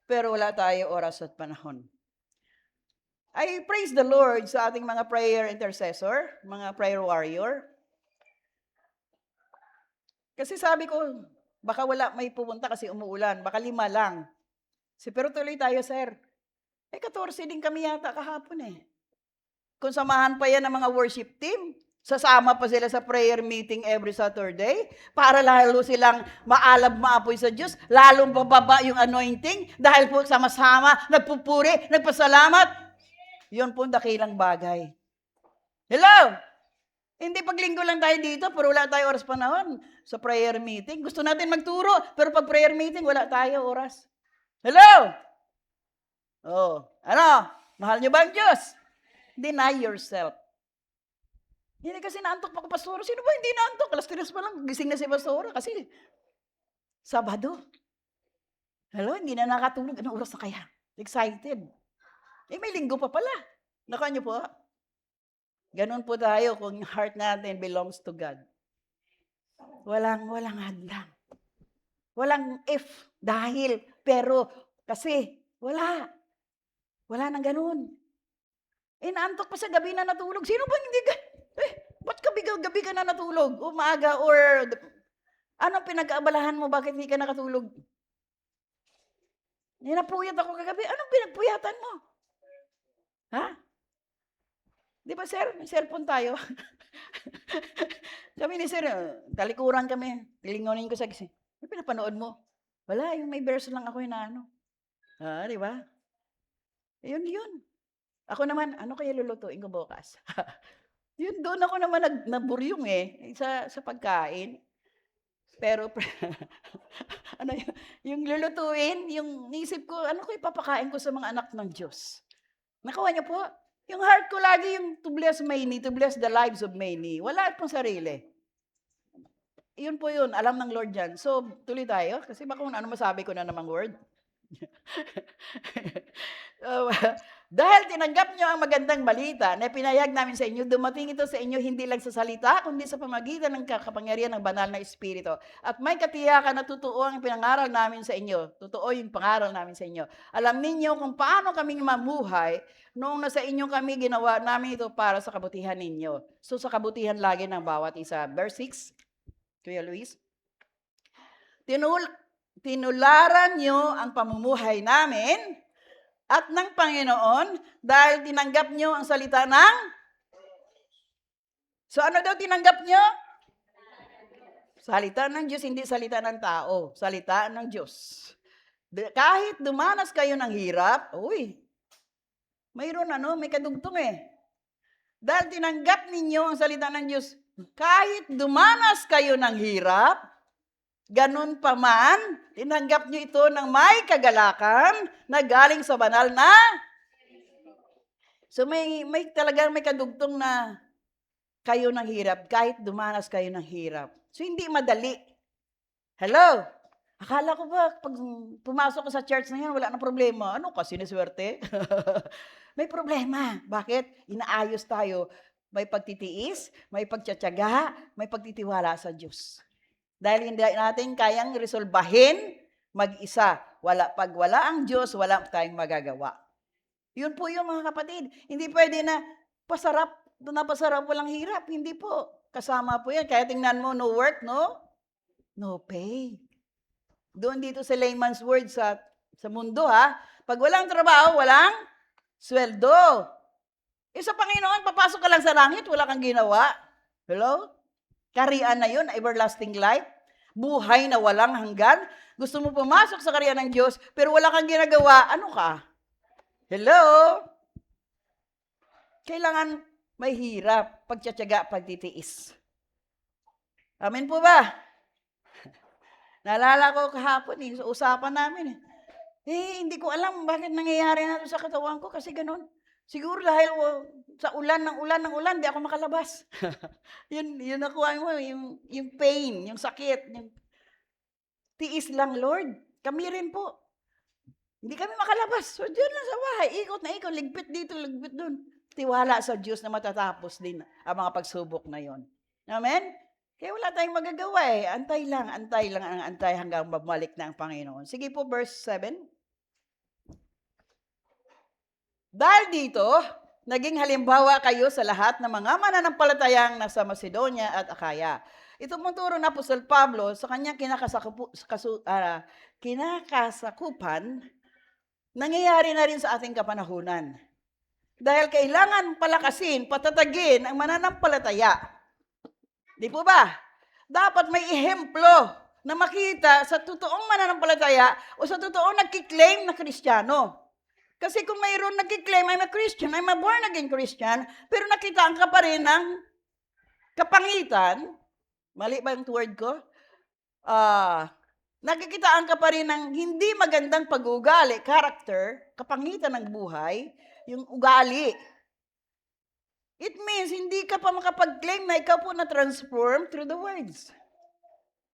Pero wala tayo oras at panahon. I praise the Lord sa ating mga prayer intercessor, mga prayer warrior. Kasi sabi ko, baka wala may pupunta kasi umuulan. Baka 5 lang. Pero tuloy tayo, sir. 14 din kami yata kahapon Kung samahan pa yan ng mga worship team, sasama pa sila sa prayer meeting every Saturday para lalo silang maapoy sa Diyos, lalong bababa yung anointing dahil po sama-sama, nagpupuri, nagpasalamat. Yun po dakilang bagay. Hello? Hindi paglinggo lang tayo dito, pero wala tayo oras panahon sa prayer meeting. Gusto natin magturo, pero pag prayer meeting, wala tayo oras. Hello? Ano? Mahal niyo ba ang Diyos? Deny yourself. Hindi kasi naantok pa ako, pastora. Sino ba hindi naantok? Alas 3 pa lang, gising na si pastora kasi Sabado. Hello, hindi na nakatulog. Anong oras na kaya? Excited. May linggo pa pala. Nakuha niyo po? Ganun po tayo kung yung heart natin belongs to God. Walang hadlang. Walang if, dahil, pero, kasi, wala. Wala nang ganun. Naantok pa sa gabi na natulog. Sino ba hindi ba't gabi ka na natulog? Umaga or anong pinag-aabalahan mo? Bakit hindi ka nakatulog? Napuyat ako kagabi. Anong pinagpuyatan mo? Ha? Di ba, sir? May cellphone tayo. Kami ni sir, talikuran kami. Tilingonin ko sa gising. Ano pinapanood mo? Wala, yung may verse lang ako na ano. Di ba? Yun. Ako naman, ano kaya lulutuin ko bukas? Yun, doon ako naman naburyong sa pagkain. Pero, ano yung lulutuin, yung nisip ko, ano ko ipapakain ko sa mga anak ng Diyos? Nakuha niyo po? Yung heart ko lagi yung to bless many, to bless the lives of many. Wala pong sarili. Yun po yun, alam ng Lord yan. So, tuloy tayo, kasi baka kung ano masabi ko na namang word. Dahil tinanggap nyo ang magandang balita na pinayag namin sa inyo, dumating ito sa inyo hindi lang sa salita, kundi sa pamagitan ng kapangyarihan ng banal na Espiritu. At may katiyakan na totoo ang pinangaral namin sa inyo. Totoo yung pangaral namin sa inyo. Alam ninyo kung paano kaming mamuhay noong nasa inyo kami ginawa namin ito para sa kabutihan ninyo. So sa kabutihan lagi ng bawat isa. Verse 6, Kuya Luis. Tinularan nyo ang pamumuhay namin at ng Panginoon dahil tinanggap nyo ang salita ng... So ano daw tinanggap nyo? Salita ng Diyos, hindi salita ng tao. Salita ng Diyos. Kahit dumanas kayo ng hirap, mayroon may kadugtong Dahil tinanggap ninyo ang salita ng Diyos, kahit dumanas kayo ng hirap, ganun pa man, tinanggap nyo ito ng may kagalakan na galing sa banal na. So may talagang may kadugtong na kayo ng hirap, kahit dumanas kayo ng hirap. So hindi madali. Hello? Akala ko ba, pag pumasok ko sa church na yan, wala na problema. Ano ka, siniswerte? May problema. Bakit? Inaayos tayo. May pagtitiis, may pagtsatsaga, may pagtitiwala sa Diyos. Dahil hindi natin kayang resolbahin mag-isa. Pag wala ang Diyos, wala tayong magagawa. Yun po yung mga kapatid. Hindi pwede na pasarap walang hirap. Hindi po. Kasama po yan. Kaya tingnan mo, no work, no pay. Doon dito sa layman's word sa mundo pag walang trabaho, walang sweldo. Sa Panginoon, papasok ka lang sa langit, wala kang ginawa. Hello? Kariyan na yun, everlasting life. Buhay na walang hanggan. Gusto mo pumasok sa kariyan ng Diyos, pero wala kang ginagawa, ano ka? Hello? Kailangan may hirap, pagtsatsaga, pagtitiis. Amen po ba? Naalala ko kahapon sa usapan namin hindi ko alam bakit nangyayari na ito sa katawan ko kasi ganun. Siguro dahil sa ulan, di ako makalabas. yun nakuha mo, yung pain, yung sakit, yung tiis lang, Lord. Kami rin po. Hindi kami makalabas. So, diyan lang sa bahay. Ikot na ikot, ligpit dito, ligpit dun. Tiwala sa Diyos na matatapos din ang mga pagsubok na yon. Amen? Kaya wala tayong magagawa Antay lang hanggang babalik na ang Panginoon. Sige po, verse 7. Dahil dito, naging halimbawa kayo sa lahat ng mga mananampalatayang nasa Macedonia at Akaya. Ito pong turo na Apostol Pablo sa kanyang kinakasakupan, nangyayari na rin sa ating kapanahunan. Dahil kailangan palakasin, patatagin ang mananampalataya. Di po ba? Dapat may ehemplo na makita sa totoong mananampalataya o sa totoong nagkiklaim na Kristiyano. Kasi kung mayroon nagkiklaim, I'm a Christian, I'm a born again Christian, pero nakitaan ka pa rin ng kapangitan, mali ba yung word ko? Nakikitaan ka pa rin ng hindi magandang pag-uugali, character, kapangitan ng buhay, yung ugali. It means hindi ka pa makapag-claim na ikaw po na-transform through the words.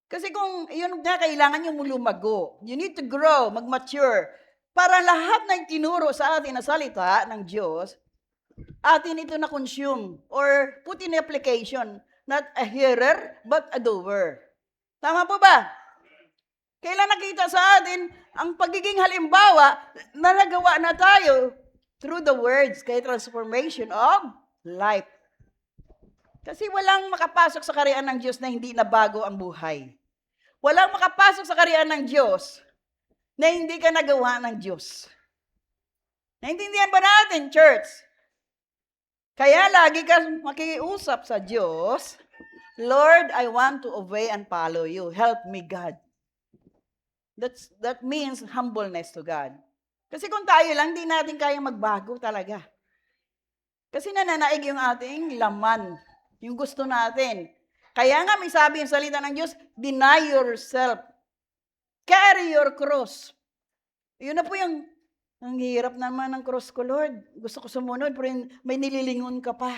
Kasi kung yun nga, kailangan yung lumago. You need to grow, mag-mature. Para lahat ng tinuro sa atin na salita ng Diyos, atin ito na-consume or put in application. Not a hearer, but a doer. Tama po ba? Kailan nakita sa atin ang pagiging halimbawa na nagawa na tayo through the words, kay transformation of life. Kasi walang makapasok sa kaharian ng Diyos na hindi nabago ang buhay. Walang makapasok sa kaharian ng Diyos na hindi ka nagawa ng Diyos. Naintindihan ba natin, church? Kaya lagi ka makiusap sa Diyos, Lord, I want to obey and follow you. Help me, God. That means humbleness to God. Kasi kung tayo lang, hindi natin kayang magbago talaga. Kasi nananaig yung ating laman, yung gusto natin. Kaya nga may sabi yung salita ng Diyos, deny yourself. Carry your cross. Yun na po yung, ang hirap naman ng cross ko, Lord. Gusto ko sumunod, pero may nililingon ka pa.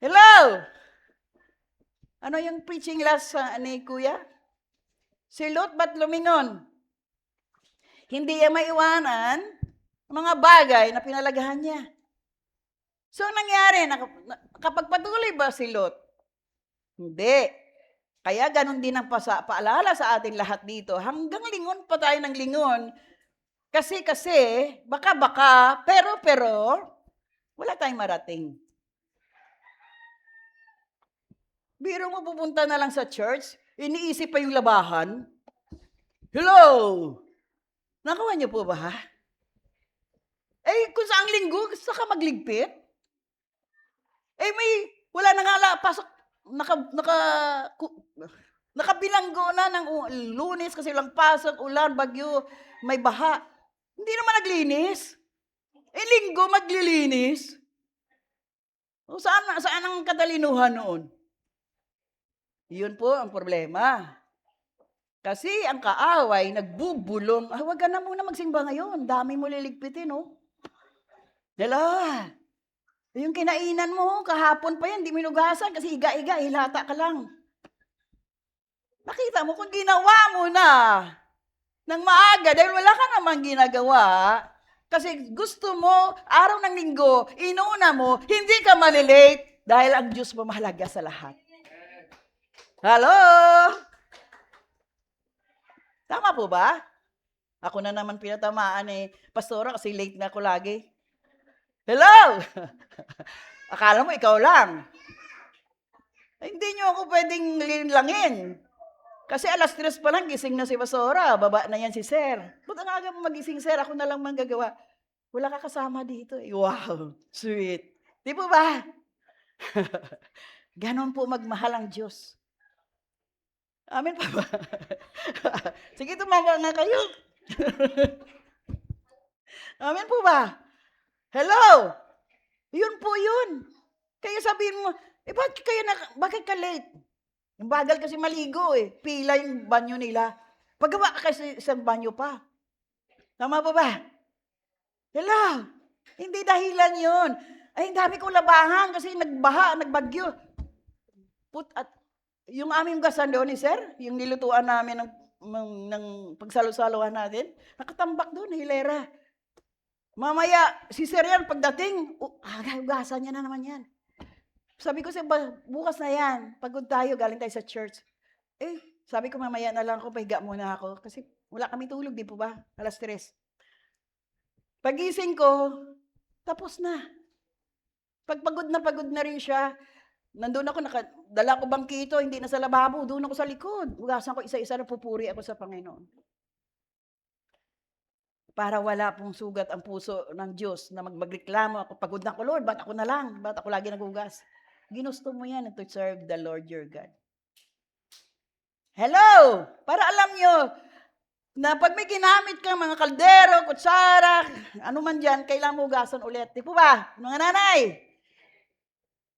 Hello! Ano yung preaching last ni Kuya? Si Lot ba't lumingon? Hindi niya maiwanan mga bagay na pinalagahan niya. So, nangyari, nakapagpatuloy ba si Lot? Hindi. Kaya ganun din ang paalala sa ating lahat dito. Hanggang lingon pa tayo ng lingon. Kasi, baka, pero, wala tayong marating. Biro mo pupunta na lang sa church, iniisip pa yung labahan. Hello! Nakawa niyo po ba? Kung saang linggo, gusto ka magligpit? Wala na nga pasok, nakabilanggo na ng Lunes kasi walang pasok, ulan, bagyo, may baha. Hindi naman naglinis. Linggo maglilinis. Saan ang katalinuhan noon? Yun po ang problema. Kasi ang kaaway, nagbubulong, huwag ka na muna magsimba ngayon, dami mo liligpitin, no? Dala, yung kinainan mo, kahapon pa yan, di minugasan, kasi higa-higa, hilata ka lang. Nakita mo, kung ginawa mo na ng maaga, dahil wala ka namang ginagawa, kasi gusto mo, araw ng linggo, inuna mo, hindi ka malilate, dahil ang Diyos mo mahalaga sa lahat. Hello? Tama po ba? Ako na naman pinatamaan pastora kasi late na ako lagi. Hello? Akala mo ikaw lang. Hindi nyo ako pwedeng linlangin. Kasi 3:00 pa lang gising na si pastora, baba na yan si sir. Ba't ang aga mo magising, sir? Ako na lang manggagawa. Wala ka kasama dito. Wow, sweet. Di po ba? Ganon po magmahal ang Diyos. Amen pa ba? Sige, tumawa nga kayo. Amen po ba? Hello? Yun po yun. Kaya sabihin mo, bakit ka late? Yung bagal kasi maligo Pila yung banyo nila. Paggawa ka kasi isang banyo pa. Tama ba ba? Hello? Hindi dahilan yun. Dami kong labahan kasi nagbaha, nagbagyo. Yung aming gasan doon sir, yung nilutuan namin ng pagsalo-saluhan natin, nakatambak doon, hilera. Mamaya, si sir yan, pagdating, gasan niya na naman yan. Sabi ko, bukas na yan, pagod tayo, galing tayo sa church. Sabi ko, mamaya na lang ako, pahiga muna ako, kasi wala kami tulog, di po ba? 3:00. Pagising ko, tapos na. Pagpagod na rin siya, nandun ako, dala ko bangkito, hindi na sa lababo, doon ako sa likod. Hugasan ko isa-isa na pupuri ako sa Panginoon. Para wala pong sugat ang puso ng Diyos na magreklamo ako, pagod na ako, Lord, ba't ako na lang? Ba't ako lagi naghugas? Ginusto mo yan to serve the Lord your God. Hello! Para alam nyo, na pag may ginamit kang mga kaldero, kutsara, ano man dyan, kailangan mo hugasan ulit. Di po ba? Mga nanay?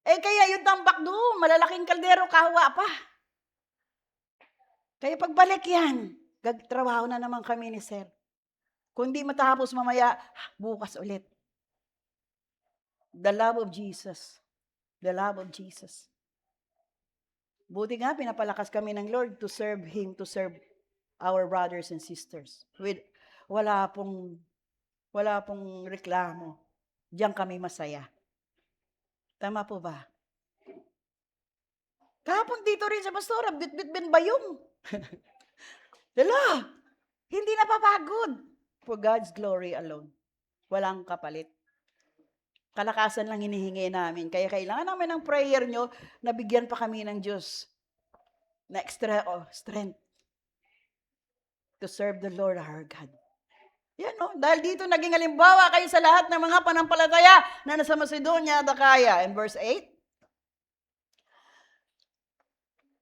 Kaya yung tambak doon, malalaking kaldero, kahawa pa. Kaya pagbalik yan, gagtrabaho na naman kami ni sir. Kung di matapos mamaya, bukas ulit. The love of Jesus. The love of Jesus. Buti nga, pinapalakas kami ng Lord to serve Him, to serve our brothers and sisters. Wala pong reklamo. Diyan kami masaya. Tama po ba? Kahapon dito rin sa pastora, bit-bit ben bayong. Dala, hindi napapagod. For God's glory alone. Walang kapalit. Kalakasan lang hinihingi namin. Kaya kailangan namin ng prayer nyo na bigyan pa kami ng Diyos na extra strength to serve the Lord our God. Yan no? Dahil dito naging halimbawa kayo sa lahat ng mga panampalataya na nasa Macedonia at Achaia. In verse 8,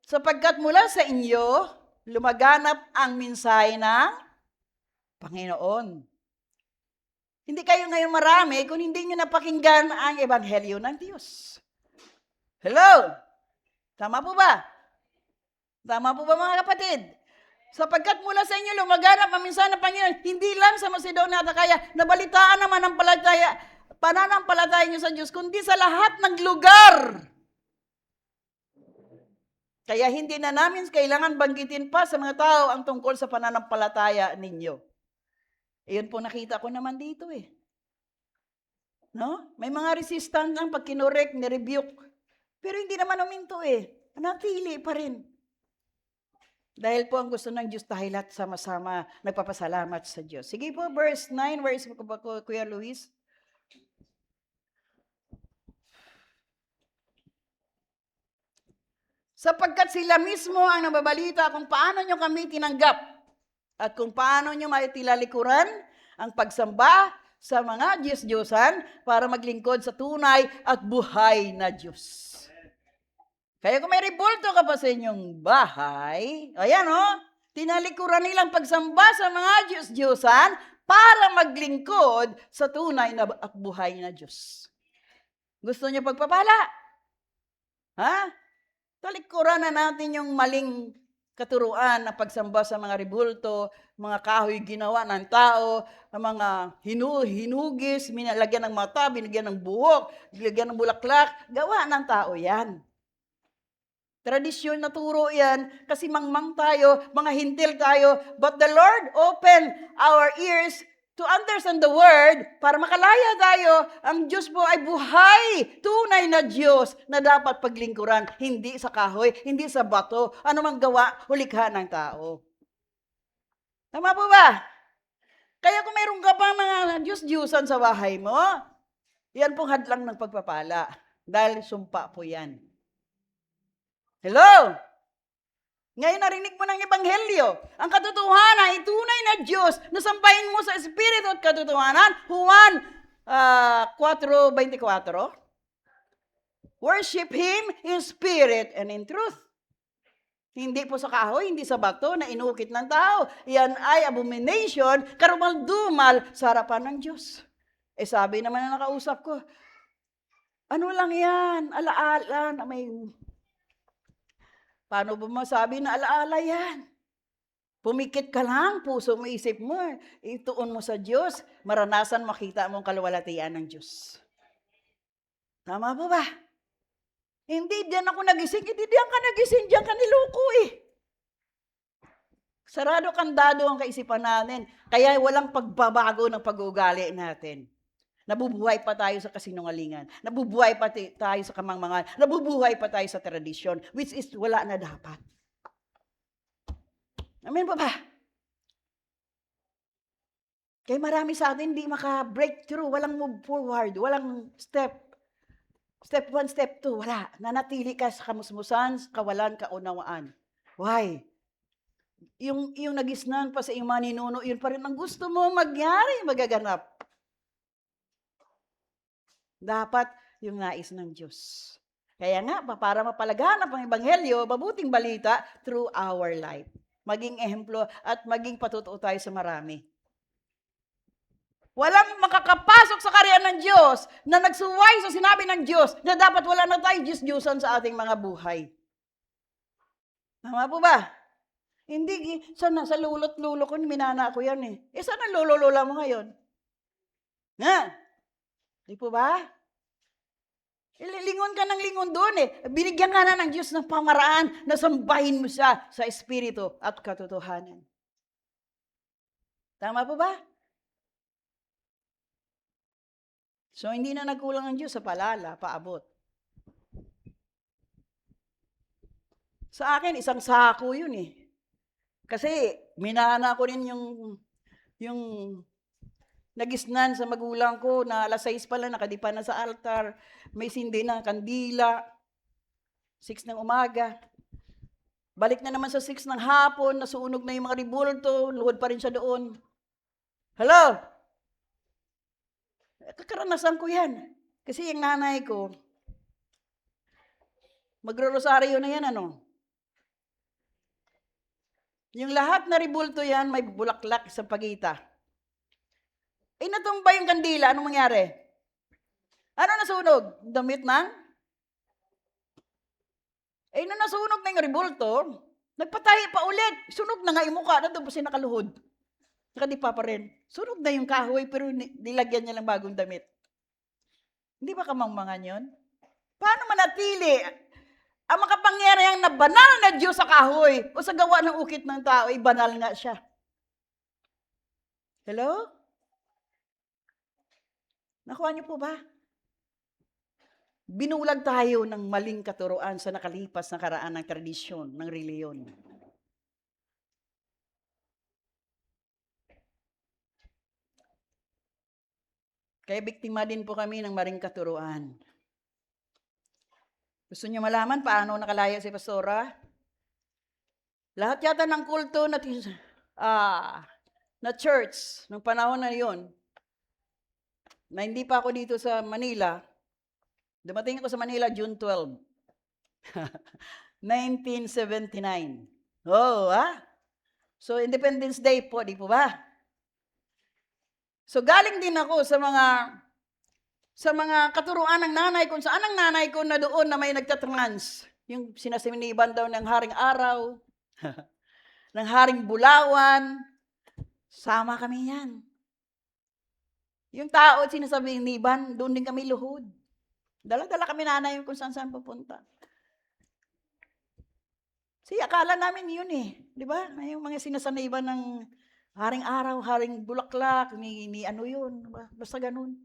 sapagkat mula sa inyo, lumaganap ang mensahe ng Panginoon. Hindi kayo ngayon marami kung hindi nyo napakinggan ang Ebanghelyo ng Diyos. Hello? Tama po ba? Tama po ba mga kapatid? Sapagkat mula sa inyo lumaganap ang mensahe ng Panginoon, hindi lang sa Macedonia at Achaia, nabalitaan naman ang pananampalataya nyo sa Diyos, kundi sa lahat ng lugar. Kaya hindi na namin kailangan banggitin pa sa mga tao ang tungkol sa pananampalataya ninyo. Iyon po nakita ko naman dito eh. No? May mga resistant lang pag kinorek, nirebuke. Pero hindi naman uminto eh. Natili pa rin. Dahil po ang gusto ng Diyos tayo lahat sama-sama nagpapasalamat sa Diyos. Sige po, verse 9, where is Kuya Luis? Sapagkat sila mismo ang nababalita kung paano nyo kami tinanggap at kung paano nyo maitilалikuran ang pagsamba sa mga Diyos-Diyosan para maglingkod sa tunay at buhay na Diyos. Kaya kung may rebulto ka pa sa inyong bahay, ayan tinalikuran nilang pagsamba sa mga Diyos-Diyosan para maglingkod sa tunay na at buhay na Diyos. Gusto niyo pagpapala? Ha? Talikuran na natin yung maling katuruan na pagsamba sa mga rebulto, mga kahoy ginawa ng tao, mga hinugis, minalagyan ng mata, binigyan ng buhok, binigyan ng bulaklak, gawa ng tao yan. Tradisyon na turo yan, kasi mangmang tayo, mga hintil tayo, but the Lord opened our ears to understand the word, para makalaya tayo, ang Diyos po ay buhay, tunay na Diyos na dapat paglingkuran, hindi sa kahoy, hindi sa bato, anumang gawa, hulikha ng tao. Tama po ba? Kaya kung mayroon ka pang mga Diyos-Diyusan sa bahay mo, yan pong hadlang ng pagpapala, dahil sumpa po yan. Hello? Ngayon narinig mo ng Ebanghelyo. Ang katotohanan, tunay na Diyos na sampahin mo sa Espiritu at katotohanan. Juan 4:24. Worship Him in spirit and in truth. Hindi po sa kahoy, hindi sa bato na inukit ng tao. Yan ay abomination, karumal-dumal sa harapan ng Diyos. Sabi naman na nakausap ko, ano lang yan, alaala na may... Paano ba masabi na alaala yan? Pumikit ka lang, puso mo, isip mo, ituon mo sa Diyos, maranasan makita mong kaluwalhatian ng Diyos. Tama po ba? Hindi, diyan ako nagising, hindi diyan ka nagising, diyan ka niloko eh. Sarado kandado ang kaisipan natin, kaya walang pagbabago ng pag-uugali natin. Nabubuhay pa tayo sa kasinungalingan. Nabubuhay pa tayo sa kamangmangan. Nabubuhay pa tayo sa tradisyon, which is wala na dapat. Amen pa ba? Kaya marami sa atin hindi maka-breakthrough, walang move forward, walang step. Step 1, step 2, wala. Nanatili ka sa kamusmusan, kawalan, kaunawaan. Why? Yung nagisnan pa sa iyong maninuno, yun pa rin ang gusto mo magyari, magaganap. Dapat yung nais ng Diyos. Kaya nga, para mapalaganap ang Ebanghelyo, mabuting balita through our life. Maging ehemplo at maging patutuo tayo sa marami. Walang makakapasok sa karyan ng Diyos na nagsuway sa sinabi ng Diyos na dapat wala na tayo Diyos-Diyusan sa ating mga buhay. Tama po ba? Hindi, sana sa lulot-lulo ko, minana ko yan eh. Sana lolo-lola mo ngayon? Nga? Di po ba? Lingon ka ng lingon doon eh. Binigyan ka na ng Diyos ng pamaraan na sambahin mo siya sa Espiritu at katotohanan. Tama po ba? So, hindi na nagkulang ang Diyos sa palala, paabot. Sa akin, isang sako yun eh. Kasi, minana ko rin yung nagisnan sa magulang ko na alas 6 pa lang, nakadipa na sa altar, may sindi na kandila, 6 ng umaga. Balik na naman sa 6 ng hapon, nasunog na yung mga ribulto, luhod pa rin siya doon. Hello? Kakaranasan ko yan. Kasi yung nanay ko, magro-rosaryo na yan, ano? Yung lahat na ribulto yan, may bulaklak sa pagita. Natumba yung kandila, anong mangyari? Ano nasunog? Damit ng? Nung nasunog na yung ribulto, nagpatahi pa ulit. Sunog na nga yung mukha na doon kasi nakaluhod. Nakadipa pa rin. Sunog na yung kahoy pero nilagyan niya lang bagong damit. Hindi ba kamangmangan yun? Paano manatili ang makapangyarihang na banal na Diyos sa kahoy o sa gawa ng ukit ng tao, ay banal nga siya? Hello? Nakuha niyo po ba? Binulag tayo ng maling katuruan sa nakalipas na karaan ng tradisyon, ng reliyon. Kaya biktima din po kami ng maling katuruan. Gusto niyo malaman paano nakalaya si Pastora? Lahat yata ng kulto na church, nung panahon na yon, na hindi pa ako dito sa Manila, dumating ako sa Manila June 12, 1979. Oh, ha? So, Independence Day po, di po ba? So, galing din ako sa mga katuruan ng nanay ko, saan ang nanay ko na doon na may nagtatrans. Yung sinasiniban daw ng Haring Araw, ng Haring Bulawan, sama kami yan. Yung tao at sinasabing niban, doon din kami luhod. Dala-dala kami nanay kung saan-saan pupunta. Kasi akala namin yun eh. Di ba? Yung mga sinasaniban ng Haring Araw, Haring Bulaklak, ni ano yun. Basta ganun.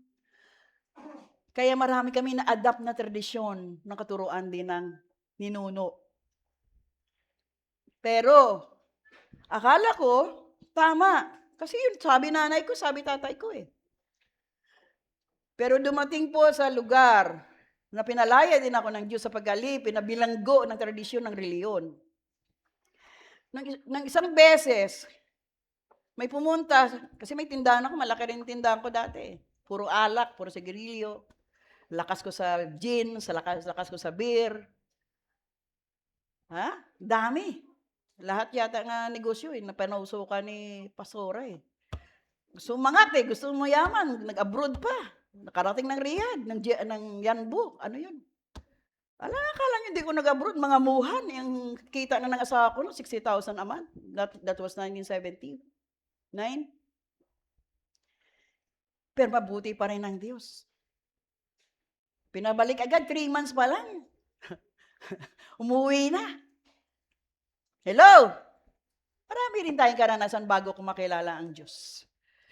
Kaya marami kami na-adapt na tradisyon ng katuruan din ng ninuno. Pero, akala ko, tama. Kasi yun, sabi nanay ko, sabi tatay ko eh. Pero dumating po sa lugar na pinalaya din ako ng Diyos sa pag-alip, pinabilanggo ng tradisyon ng reliyon. Nang isang beses, may pumunta, kasi may tindahan ako, malaki rin tindahan ko dati. Puro alak, puro sigarilyo. Lakas ko sa gin, lakas ko sa beer. Ha? Dami. Lahat yata nga negosyo eh, napanausukan ni Pastora eh. Gusto umangat eh, gusto mayaman, nag-abroad pa. Nakarating ng Riyadh, ng Yanbu, ano yun? Akala nyo, hindi ko nag-abroad, mga muhan, yung kita na ng asawa ko, 60,000 a month. That was 1979. Pero mabuti pa rin ang Diyos. Pinabalik agad, 3 months pa lang. Umuwi na. Hello? Marami rin tayong karanasan bago ko makilala ang Diyos.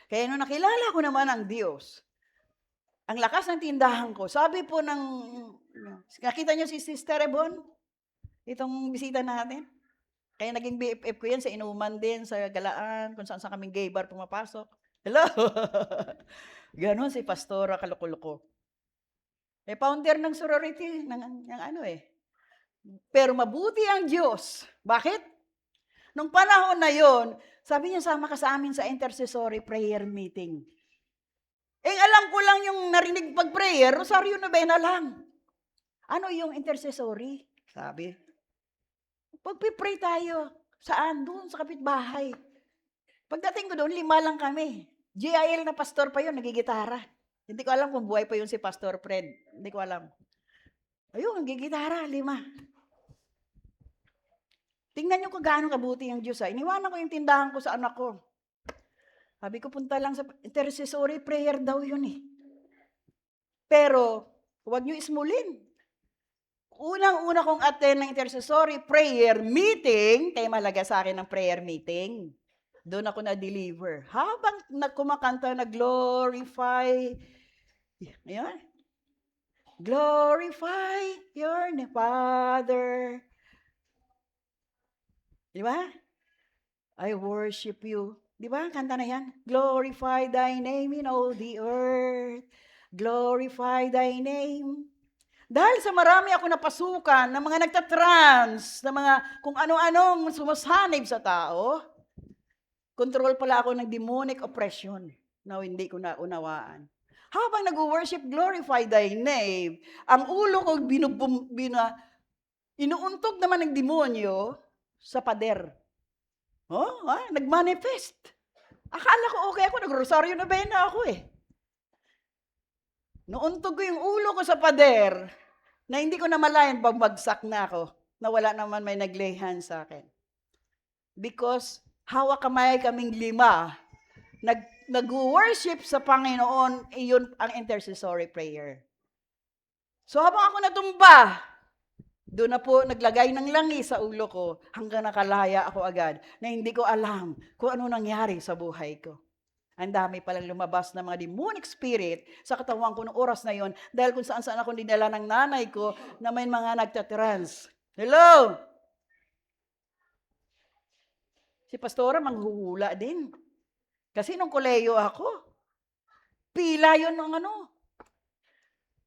Kaya nung nakilala ko naman ang Diyos, ang lakas ng tindahan ko, sabi po nakita niyo si Sister Ebon? Itong bisita natin? Kaya naging BFF ko yan sa inuman din, sa galaan, kung saan kaming gay bar pumapasok. Hello? Ganon si Pastora Kalukuloko. Founder ng sorority, ng ano eh. Pero mabuti ang Diyos. Bakit? Nung panahon na yon, sabi niya, sama ka sa amin sa intercessory prayer meeting. Alam ko lang yung narinig pag-prayer, Rosario Novena lang. Ano yung intercessory? Sabi. Pag-pray tayo. Saan? Doon, sa kapitbahay. Pagdating ko doon, 5 lang kami. GIL na pastor pa yun, nagigitara. Hindi ko alam kung buhay pa yun si Pastor Fred. Hindi ko alam. Ayun, nagigitara, 5. Tingnan nyo kung gaano kabuti yung Diyos. Iniwanan ko yung tindahan ko sa anak ko. Sabi ko, punta lang sa intercessory prayer daw yun eh. Pero, Huwag niyo ismulin. Unang-una kong attend ng intercessory prayer meeting, kaya malaga sa akin ng prayer meeting. Doon ako na-deliver. Habang kumakanta na glorify, ayan, glorify your name, Father. Di ba? I worship you. Di ba? Kanta na yan. Glorify thy name in all the earth. Glorify thy name. Dahil sa marami ako napasukan ng mga nagtatrans, ng mga kung ano-anong sumasanib sa tao, control pala ako ng demonic oppression na hindi ko naunawaan. Habang nag-worship, glorify thy name, ang ulo ko inuuntog naman ng demonyo sa pader. Nag-manifest. Akala ko okay ako, nag-rosaryo na ba ako eh. Nuuntog ko yung ulo ko sa pader na hindi ko na malayan, babagsak na ako, na wala naman may naglay hand sa akin. Because hawak kamay kaming 5, nag-worship sa Panginoon, iyon ang intercessory prayer. So habang ako natumba, doon na po naglagay ng langis sa ulo ko hanggang nakalaya ako agad na hindi ko alam kung ano nangyari sa buhay ko. Ang dami palang lumabas ng mga demonic spirit sa katawan ko noong oras na yon dahil kung saan-saan ako dinala ng nanay ko na may mga nagtatrans. Hello? Si Pastora manghuhula din. Kasi nung koleyo ako, pila yon ng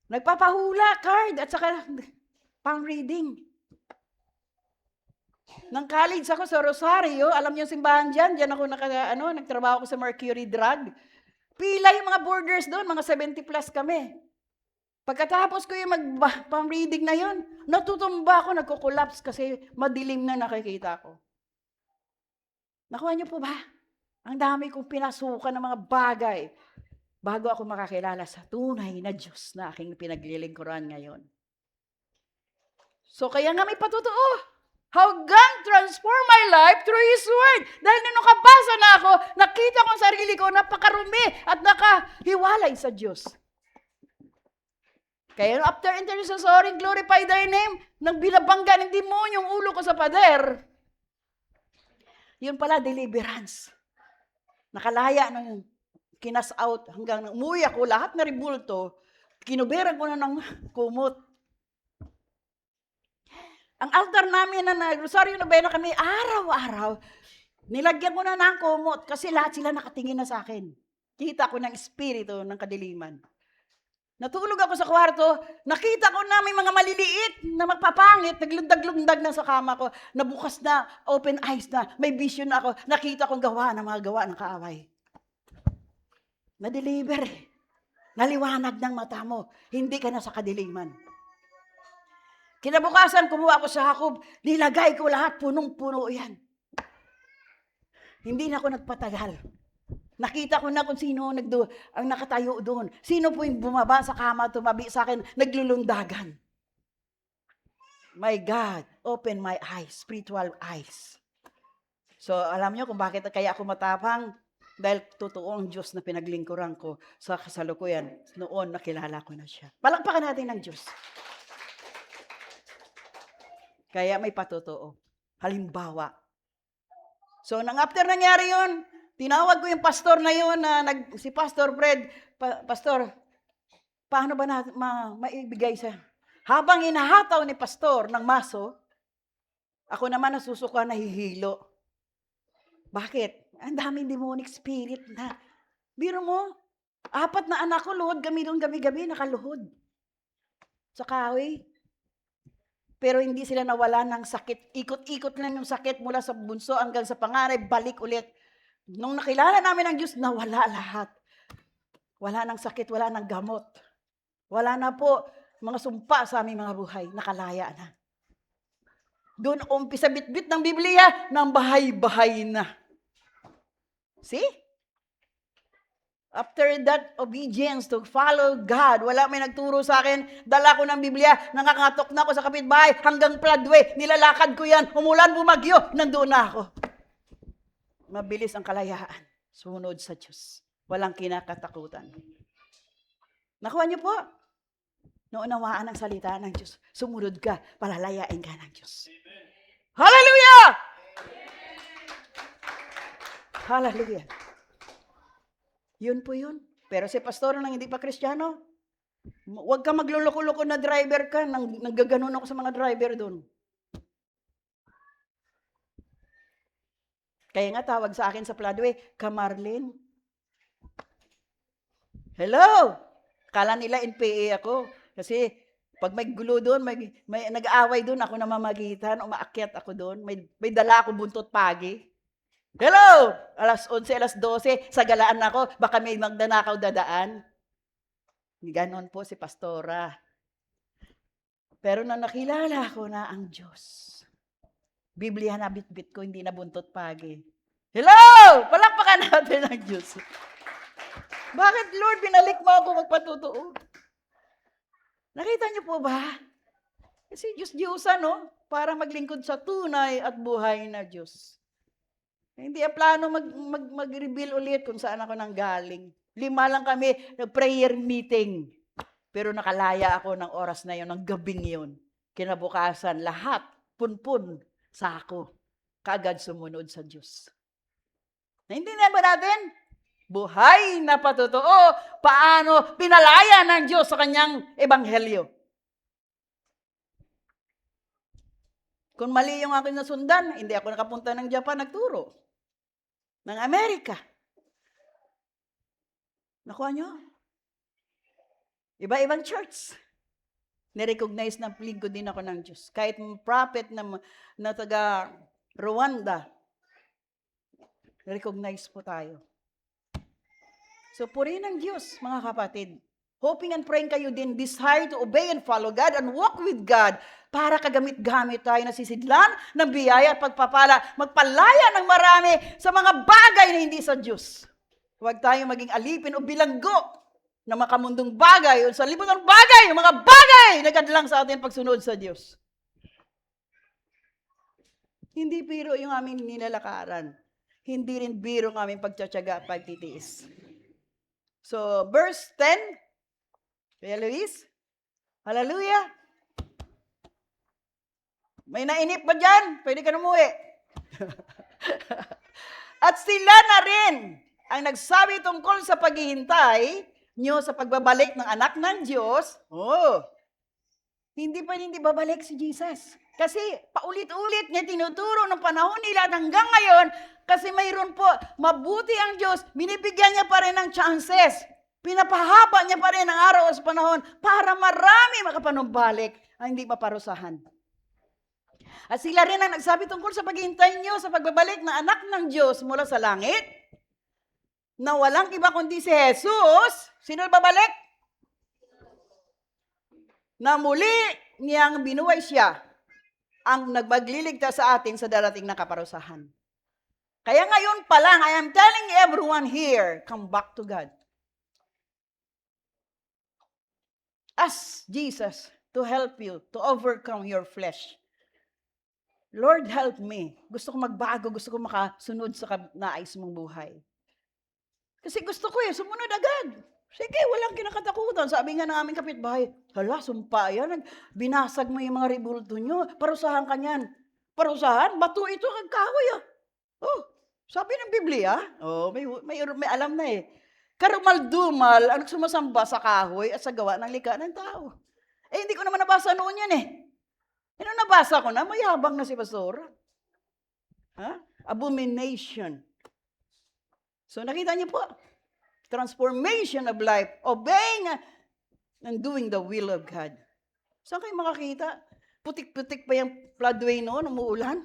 nagpapahula card at saka pang reading. Nang college ako sa Rosario, alam niyo yung simbahan diyan ako nagtrabaho ko sa Mercury Drug. Pila yung mga boarders doon, mga 70 plus kami. Pagkatapos ko yung pang reading na yon, natutumba ako, nagko-collapse kasi madilim na nakikita ko. Nakuha niyo po ba? Ang dami kong pinasukan ng mga bagay bago ako makakilala sa tunay na Diyos na aking pinaglilingkuran ngayon. So kaya nga may patotoo. How God transformed my life through His Word. Dahil nung nakabasa na ako, nakita ko ang sarili ko, napakarumi at nakahiwalay sa Diyos. Kaya after intercessory, glorify thy name, nang binabangga ng demonyo yung ulo ko sa pader, yun pala, deliverance. Nakalaya nung kinas out hanggang umuwi ako, lahat na ribulto, kinuberan ko na ng kumot. Ang altar namin na Rosario Novena kami, araw-araw, nilagyan ko na ng kumot kasi lahat sila nakatingin na sa akin. Kita ko ng espiritu ng kadiliman. Natulog ako sa kwarto, nakita ko na may mga maliliit na magpapangit, naglundag-lundag na sa kama ko, nabukas na, open eyes na, may vision na ako, nakita kong gawa ng mga gawa ng kaaway. Na-deliver eh. Naliwanag ng mata mo, hindi ka na sa kadiliman. Kinabukasan, kumuha ako sa Jacob, nilagay ko lahat, punong-puno yan. Hindi na ako nagpatagal. Nakita ko na kung sino ang nakatayo doon. Sino po yung bumaba sa kama, tumabi sa akin, naglulundagan. My God, open my eyes, spiritual eyes. So, alam niyo kung bakit kaya ako matapang? Dahil totoo ang Diyos na pinaglingkuran ko sa kasalukuyan. Noon, nakilala ko na siya. Palakpakan natin ng Diyos. Kaya may patotoo. Halimbawa. So, nang after nangyari yun, tinawag ko yung pastor na yun, si Pastor Fred, Pastor, paano ba maibigay sa... Habang inahataw ni Pastor ng maso, ako naman nasusuka, nahihilo. Bakit? Ang daming demonic spirit na. Biro mo, 4 na anak ko, luhod kami doon gabi-gabi, nakaluhod. Sa kahoy. Pero hindi sila nawala ng sakit. Ikot-ikot lang yung sakit mula sa bunso hanggang sa panganay, balik ulit. Nung nakilala namin ang Diyos, nawala lahat. Wala nang sakit, wala nang gamot. Wala na po mga sumpa sa aming mga buhay. Nakalaya na. Doon umpisa bit-bit ng Biblia, ng bahay-bahay na. See? After that obedience to follow God, wala may nagturo sa akin, dala ko ng Biblia, nangangatok na ako sa kapitbahay, hanggang Floodway, nilalakad ko yan, umulan, bumagyo, nandoon na ako. Mabilis ang kalayaan, sunod sa Diyos. Walang kinakatakutan. Nakuha niyo po? naunawaan ang salita ng Diyos. Sumunod ka, palalayain ka ng Diyos. Hallelujah! Hallelujah. Yun po yun. Pero si pastor nang hindi pa Kristiyano, huwag ka magluloko-loko na driver ka. Naggaganon ako sa mga driver doon. Kaya nga tawag sa akin sa Floodway, Kamarlin. Hello! Kala nila NPA ako. Kasi pag may gulo doon, may nag-aaway doon, ako namamagitan, umaakyat ako doon. May dala ako buntot pagi. Hello! Alas 11, alas 12, sa galaan ako, baka may magdanakaw dadaan. Ganon po si Pastora. Pero nang nakilala ko na ang Diyos, Biblia na bit-bit ko, hindi na buntot pagi. Hello! Palakpakan natin ang Diyos. Bakit, Lord, binalik mo ako magpatutuo? Nakita niyo po ba? Kasi Diyos-Diyosan, no? Para maglingkod sa tunay at buhay na Diyos. Hindi plano mag-reveal ulit kung saan ako nanggaling. 5 lang kami, prayer meeting. Pero nakalaya ako ng oras na yon, ng gabing yon. Kinabukasan, lahat, punpun, sako. Kaagad sumunod sa Diyos. Naintindihan ba natin? Buhay na patotoo, paano pinalaya ng Diyos sa kanyang ebanghelyo. Kung mali yung aking nasundan, hindi ako nakapunta ng Japan, nagturo. Ng Amerika. Nakuha nyo? Iba-ibang church. Nirecognize na lingkod din ako ng Diyos. Kahit prophet na taga Rwanda, recognize po tayo. So, purihin ng Diyos, mga kapatid. Hoping and praying kayo din, desire to obey and follow God and walk with God para kagamit-gamit tayo na sisidlan ng biyaya at pagpapala, magpalaya ng marami sa mga bagay na hindi sa Diyos. Huwag tayong maging alipin o bilanggo na makamundong bagay o sa libutan bagay, yung mga bagay na kadlang sa atin pagsunod sa Diyos. Hindi biro yung aming nilalakaran. Hindi rin biro ang aming pagtsatsaga at pagtitiis. So, verse 10, Kuya Luis, hallelujah. May nainip ba dyan? Pwede ka numuwi. At sila na rin ang nagsabi tungkol sa paghihintay nyo sa pagbabalik ng anak ng Diyos. Hindi pa hindi babalik si Jesus. Kasi paulit-ulit niya tinuturo ng panahon nila hanggang ngayon, kasi mayroon po, mabuti ang Diyos, binibigyan niya pa rin ng chances. Pinapahaba niya pa rin ang araw sa panahon para marami makapanumbalik ang hindi maparusahan. At sila rin ang nagsabi tungkol sa paghihintay niyo sa pagbabalik ng anak ng Diyos mula sa langit, na walang iba kundi si Jesus. Sino babalik? Na muli niyang binuhay siya ang nagmagliligtas sa atin sa darating na kaparusahan. Kaya ngayon pa lang, I am telling everyone here, come back to God. Ask Jesus to help you to overcome your flesh. Lord, help me. Gusto ko magbago, gusto ko makasunod sa nais mong buhay. Kasi gusto ko sumunod agad. Sige, walang kinakatakutan. Sabi nga ng aming kapitbahay, hala, sumpa yan. Binasag mo yung mga ribulto nyo. Parusahan ka niyan. Parusahan? Bato ito, kagkahoy sabi ng Biblia. May alam na Karumal-dumal ang sumasamba sa kahoy at sa gawa ng likha ng tao. Hindi ko naman nabasa noon yan nabasa ko na, mayabang na si Pastor. Abomination. So nakita niyo po, transformation of life, obeying and doing the will of God. Saan kayo makakita? Putik-putik pa yung floodway noon, umuulan.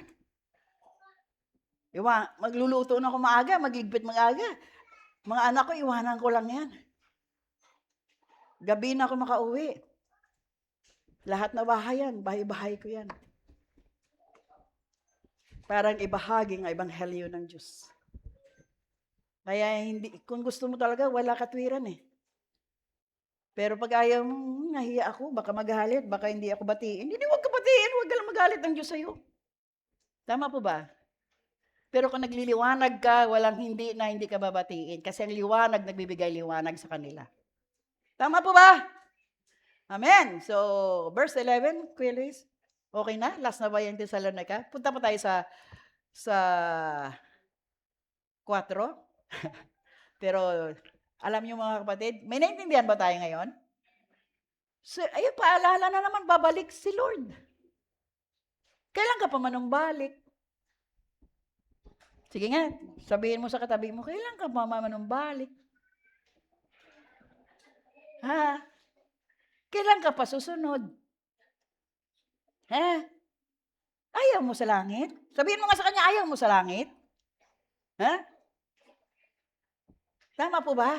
Magluluto na ako maaga, magligpit maaga. Mga anak ko, iwanan ko lang yan. Gabi na ako makauwi. Lahat na bahay yan, bahay-bahay ko yan. Parang ibahagi ang ebanghelyo ng Diyos. Kaya kung gusto mo talaga, wala katwiran Pero pag ayaw mo, nahiya ako, baka magalit, baka hindi ako batiin. Hindi, huwag ka batiin, huwag ka lang magalit ng Diyos sa'yo. Tama po ba? Pero kung nagliliwanag ka, walang hindi ka babatiin. Kasi ang liwanag, nagbibigay liwanag sa kanila. Tama po ba? Amen. So, verse 11, Kuya Luis. Okay na? Last na ba yung Thessalonica? Punta pa tayo sa 4. Pero, alam niyo mga kapatid, may naintindihan ba tayo ngayon? So, ayun, paalala na naman, babalik si Lord. Kailan ka pa manumbalik? Sige nga, sabihin mo sa katabi mo, kailan ka pa manumbalik? Ha? Kailan ka pa susunod? Ha? Ayaw mo sa langit? Sabihin mo nga sa kanya, ayaw mo sa langit? Ha? Tama po ba?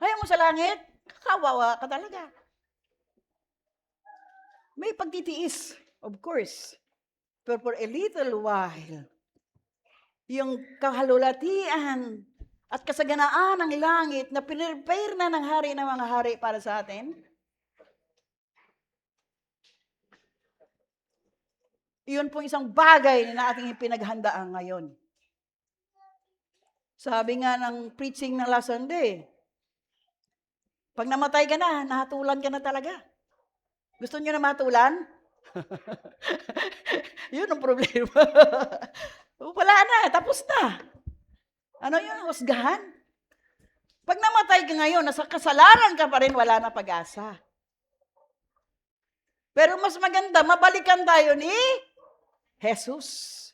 Ayaw mo sa langit? Kawawa ka talaga. May pagtitiis, of course. Pero for a little while, yung kahalulatian at kasaganaan ng langit na pinrepare na ng hari ng mga hari para sa atin, iyon pong isang bagay na ating ipinaghandaan ngayon. Sabi nga ng preaching ng last Sunday, pag namatay ka na, nahatulan ka na talaga. Gusto niyo na mahatulan? Yun ang problema. Wala na, tapos na. Ano yun, husgahan? Pag namatay ka ngayon, nasa kasalanan ka pa rin, wala na pag-asa. Pero mas maganda, mabalikan tayo ni Jesus.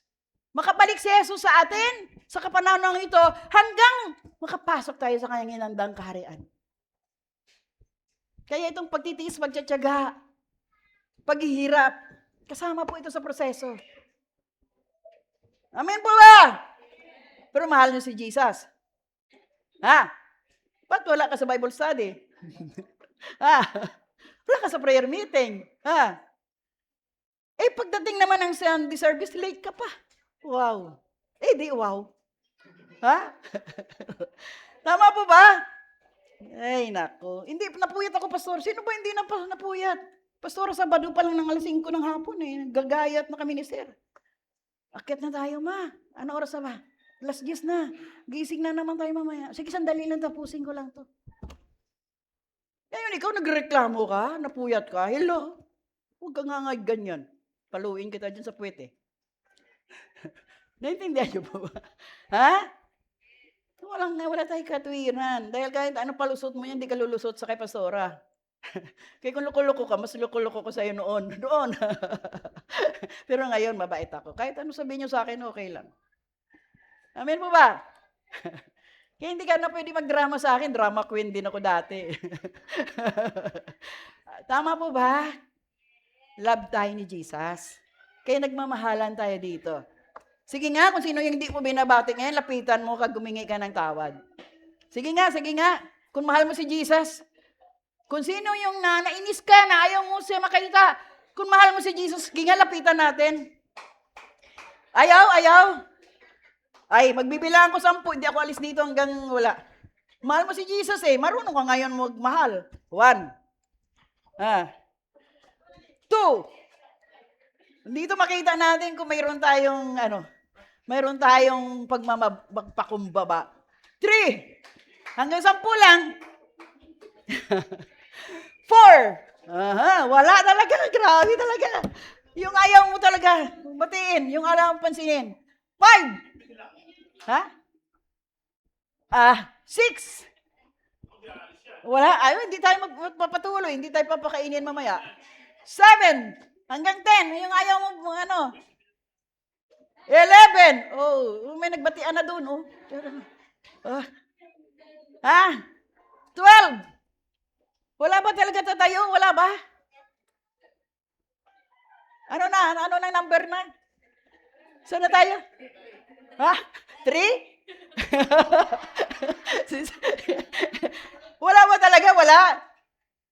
Makabalik si Jesus sa atin, sa kapanahon ito, hanggang makapasok tayo sa kanyang inandang kaharian. Kaya itong pagtitiis, pagtsatsaga, paghihirap, kasama po ito sa proseso. Amen po ba? Pero mahal niyo si Jesus. Ha? Ba't wala ka sa Bible study? Ha? Wala ka sa prayer meeting? Ha? Eh, pagdating naman ng Sunday service, late ka pa. Wow. Eh, di wow. Ha? Tama po ba? Ay, nako. Hindi, napuyat ako, pastor. Sino ba hindi napuyat? Pastor, Sabado pa lang ng alas 5 ng hapon eh. Gagayat na kami ni sir. Akit na tayo, ma. Ano oras na ba? Alas 10 na. Gising na naman tayo mamaya. Sige, sandali lang, tapusin ko lang to. Ngayon, ikaw nagreklamo ka, napuyat ka. Hello? Huwag ka nga ganyan. Paluin kita dyan sa puwet eh. Naintindihan niyo po ba? Ha? Wala tayong katuwiran. Dahil kahit ano palusot mo yan, di ka lulusot sa kay pastora. Kaya kung loko-loko ka, mas loko-loko ko sa'yo noon. Doon. Pero ngayon, mabait ako. Kahit ano sabihin niyo sa akin, okay lang. Amen po ba? Kaya hindi ka na pwede magdrama sa akin. Drama queen din ako dati. Tama po ba? Love tayo ni Jesus. Kaya nagmamahalan tayo dito. Sige nga, kung sino yung hindi mo binabati ngayon, lapitan mo, gumingi ka ng tawad. Sige nga. Kung mahal mo si Jesus, kung sino yung nainis ka, na ayaw mo siya makita, kung mahal mo si Jesus, sige nga, lapitan natin. Ayaw. Ay, magbibilang ko 10, hindi ako alis dito hanggang wala. Mahal mo si Jesus eh, marunong ka ngayon magmahal. 1. 2. Dito makita natin kung mayroon tayong pagpakumbaba. 3. Hanggang 10 lang. 4. Wala talaga. Grabe talaga. Yung ayaw mo talaga batiin. Yung ayaw mo pansinin. 5. 6. Wala. Hindi tayo magpapatuloy. Hindi tayo papakainin mamaya. 7. Hanggang 10. Yung ayaw mo, 11. May nagbatian na doon. 12. Wala ba talaga tatayo? Wala ba? Ano na number na? Saan na tayo? 3? Wala ba talaga? Wala.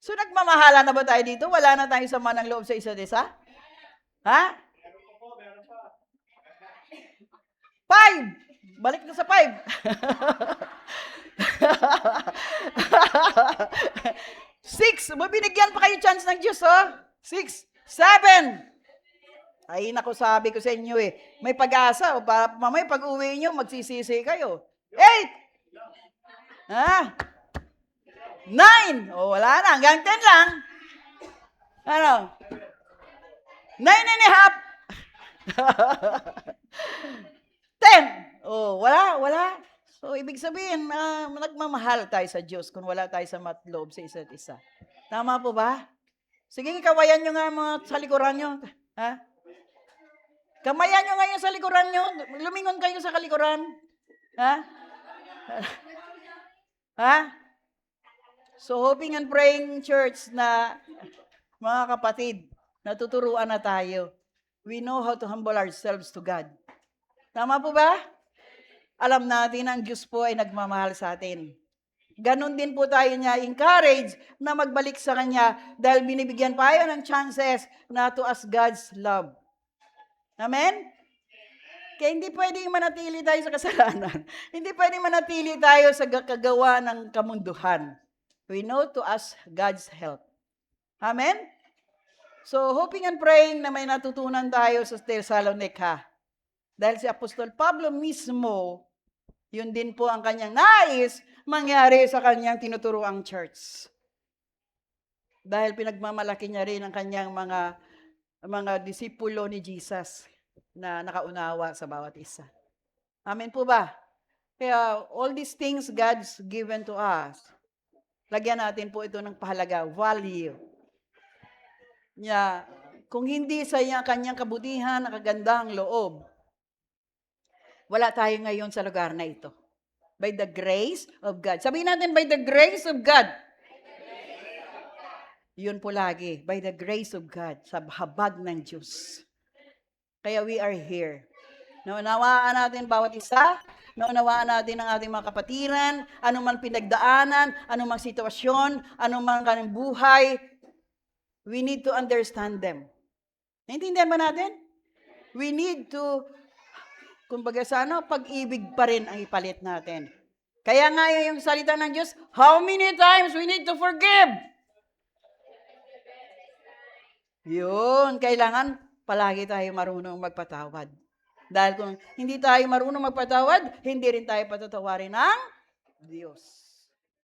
So, nagmamahala na ba tayo dito? Wala na tayong sama ng loob sa isa't isa? 5. Balik na sa 5. 6. Mabinigyan pa kayo chance ng Diyos, 6. 7. Ay, naku, sabi ko sa inyo may pag-asa. Mamaya pag-uwi nyo, magsisisi kayo. 8. 9. O, wala na. Hanggang 10 lang. Ano? 9.5. 10. Oh, wala. So, ibig sabihin, nagmamahal tayo sa Diyos kung wala tayo sa matloob sa isa't isa. Tama po ba? Sige, kawayan nyo nga mga sa likuran nyo. Ha? Kamayan nyo ngayon sa likuran nyo. Lumingon kayo sa kalikuran. Ha? Ha? So, hoping and praying church na mga kapatid, natuturuan na tayo. We know how to humble ourselves to God. Tama po ba? Alam natin ang Diyos po ay nagmamahal sa atin. Ganon din po tayo niya encourage na magbalik sa Kanya dahil binibigyan pa tayo ng chances na to ask God's love. Amen? Kaya hindi pwedeng manatili tayo sa kasalanan. Hindi pwedeng manatili tayo sa kagawa ng kamunduhan. We know to ask God's help. Amen? So, hoping and praying na may natutunan tayo sa Thessalonica. Dahil si Apostol Pablo mismo, yun din po ang kanyang nais mangyari sa kanyang tinuturuang church. Dahil pinagmamalaki niya rin ang kanyang mga disipulo ni Jesus na nakaunawa sa bawat isa. Amen po ba? Kaya all these things God's given to us, lagyan natin po ito ng pahalaga, value. Niya, kung hindi sa kanyang kabutihan, nakagandang loob, wala tayo ngayon sa lugar na ito. By the grace of God. Sabihin natin, by the grace of God. Yun po lagi, by the grace of God, sa habag ng Diyos. Kaya we are here. Naunawaan natin bawat isa, naunawaan natin ang ating mga kapatiran, anumang pinagdaanan, anumang sitwasyon, anumang kanang buhay, we need to understand them. Naintindihan ba natin? We need to kumbaga pag-ibig pa rin ang ipalit natin. Kaya nga yung salita ng Diyos, how many times we need to forgive? Yun, kailangan palagi tayo marunong magpatawad. Dahil kung hindi tayo marunong magpatawad, hindi rin tayo patatawarin ng Diyos.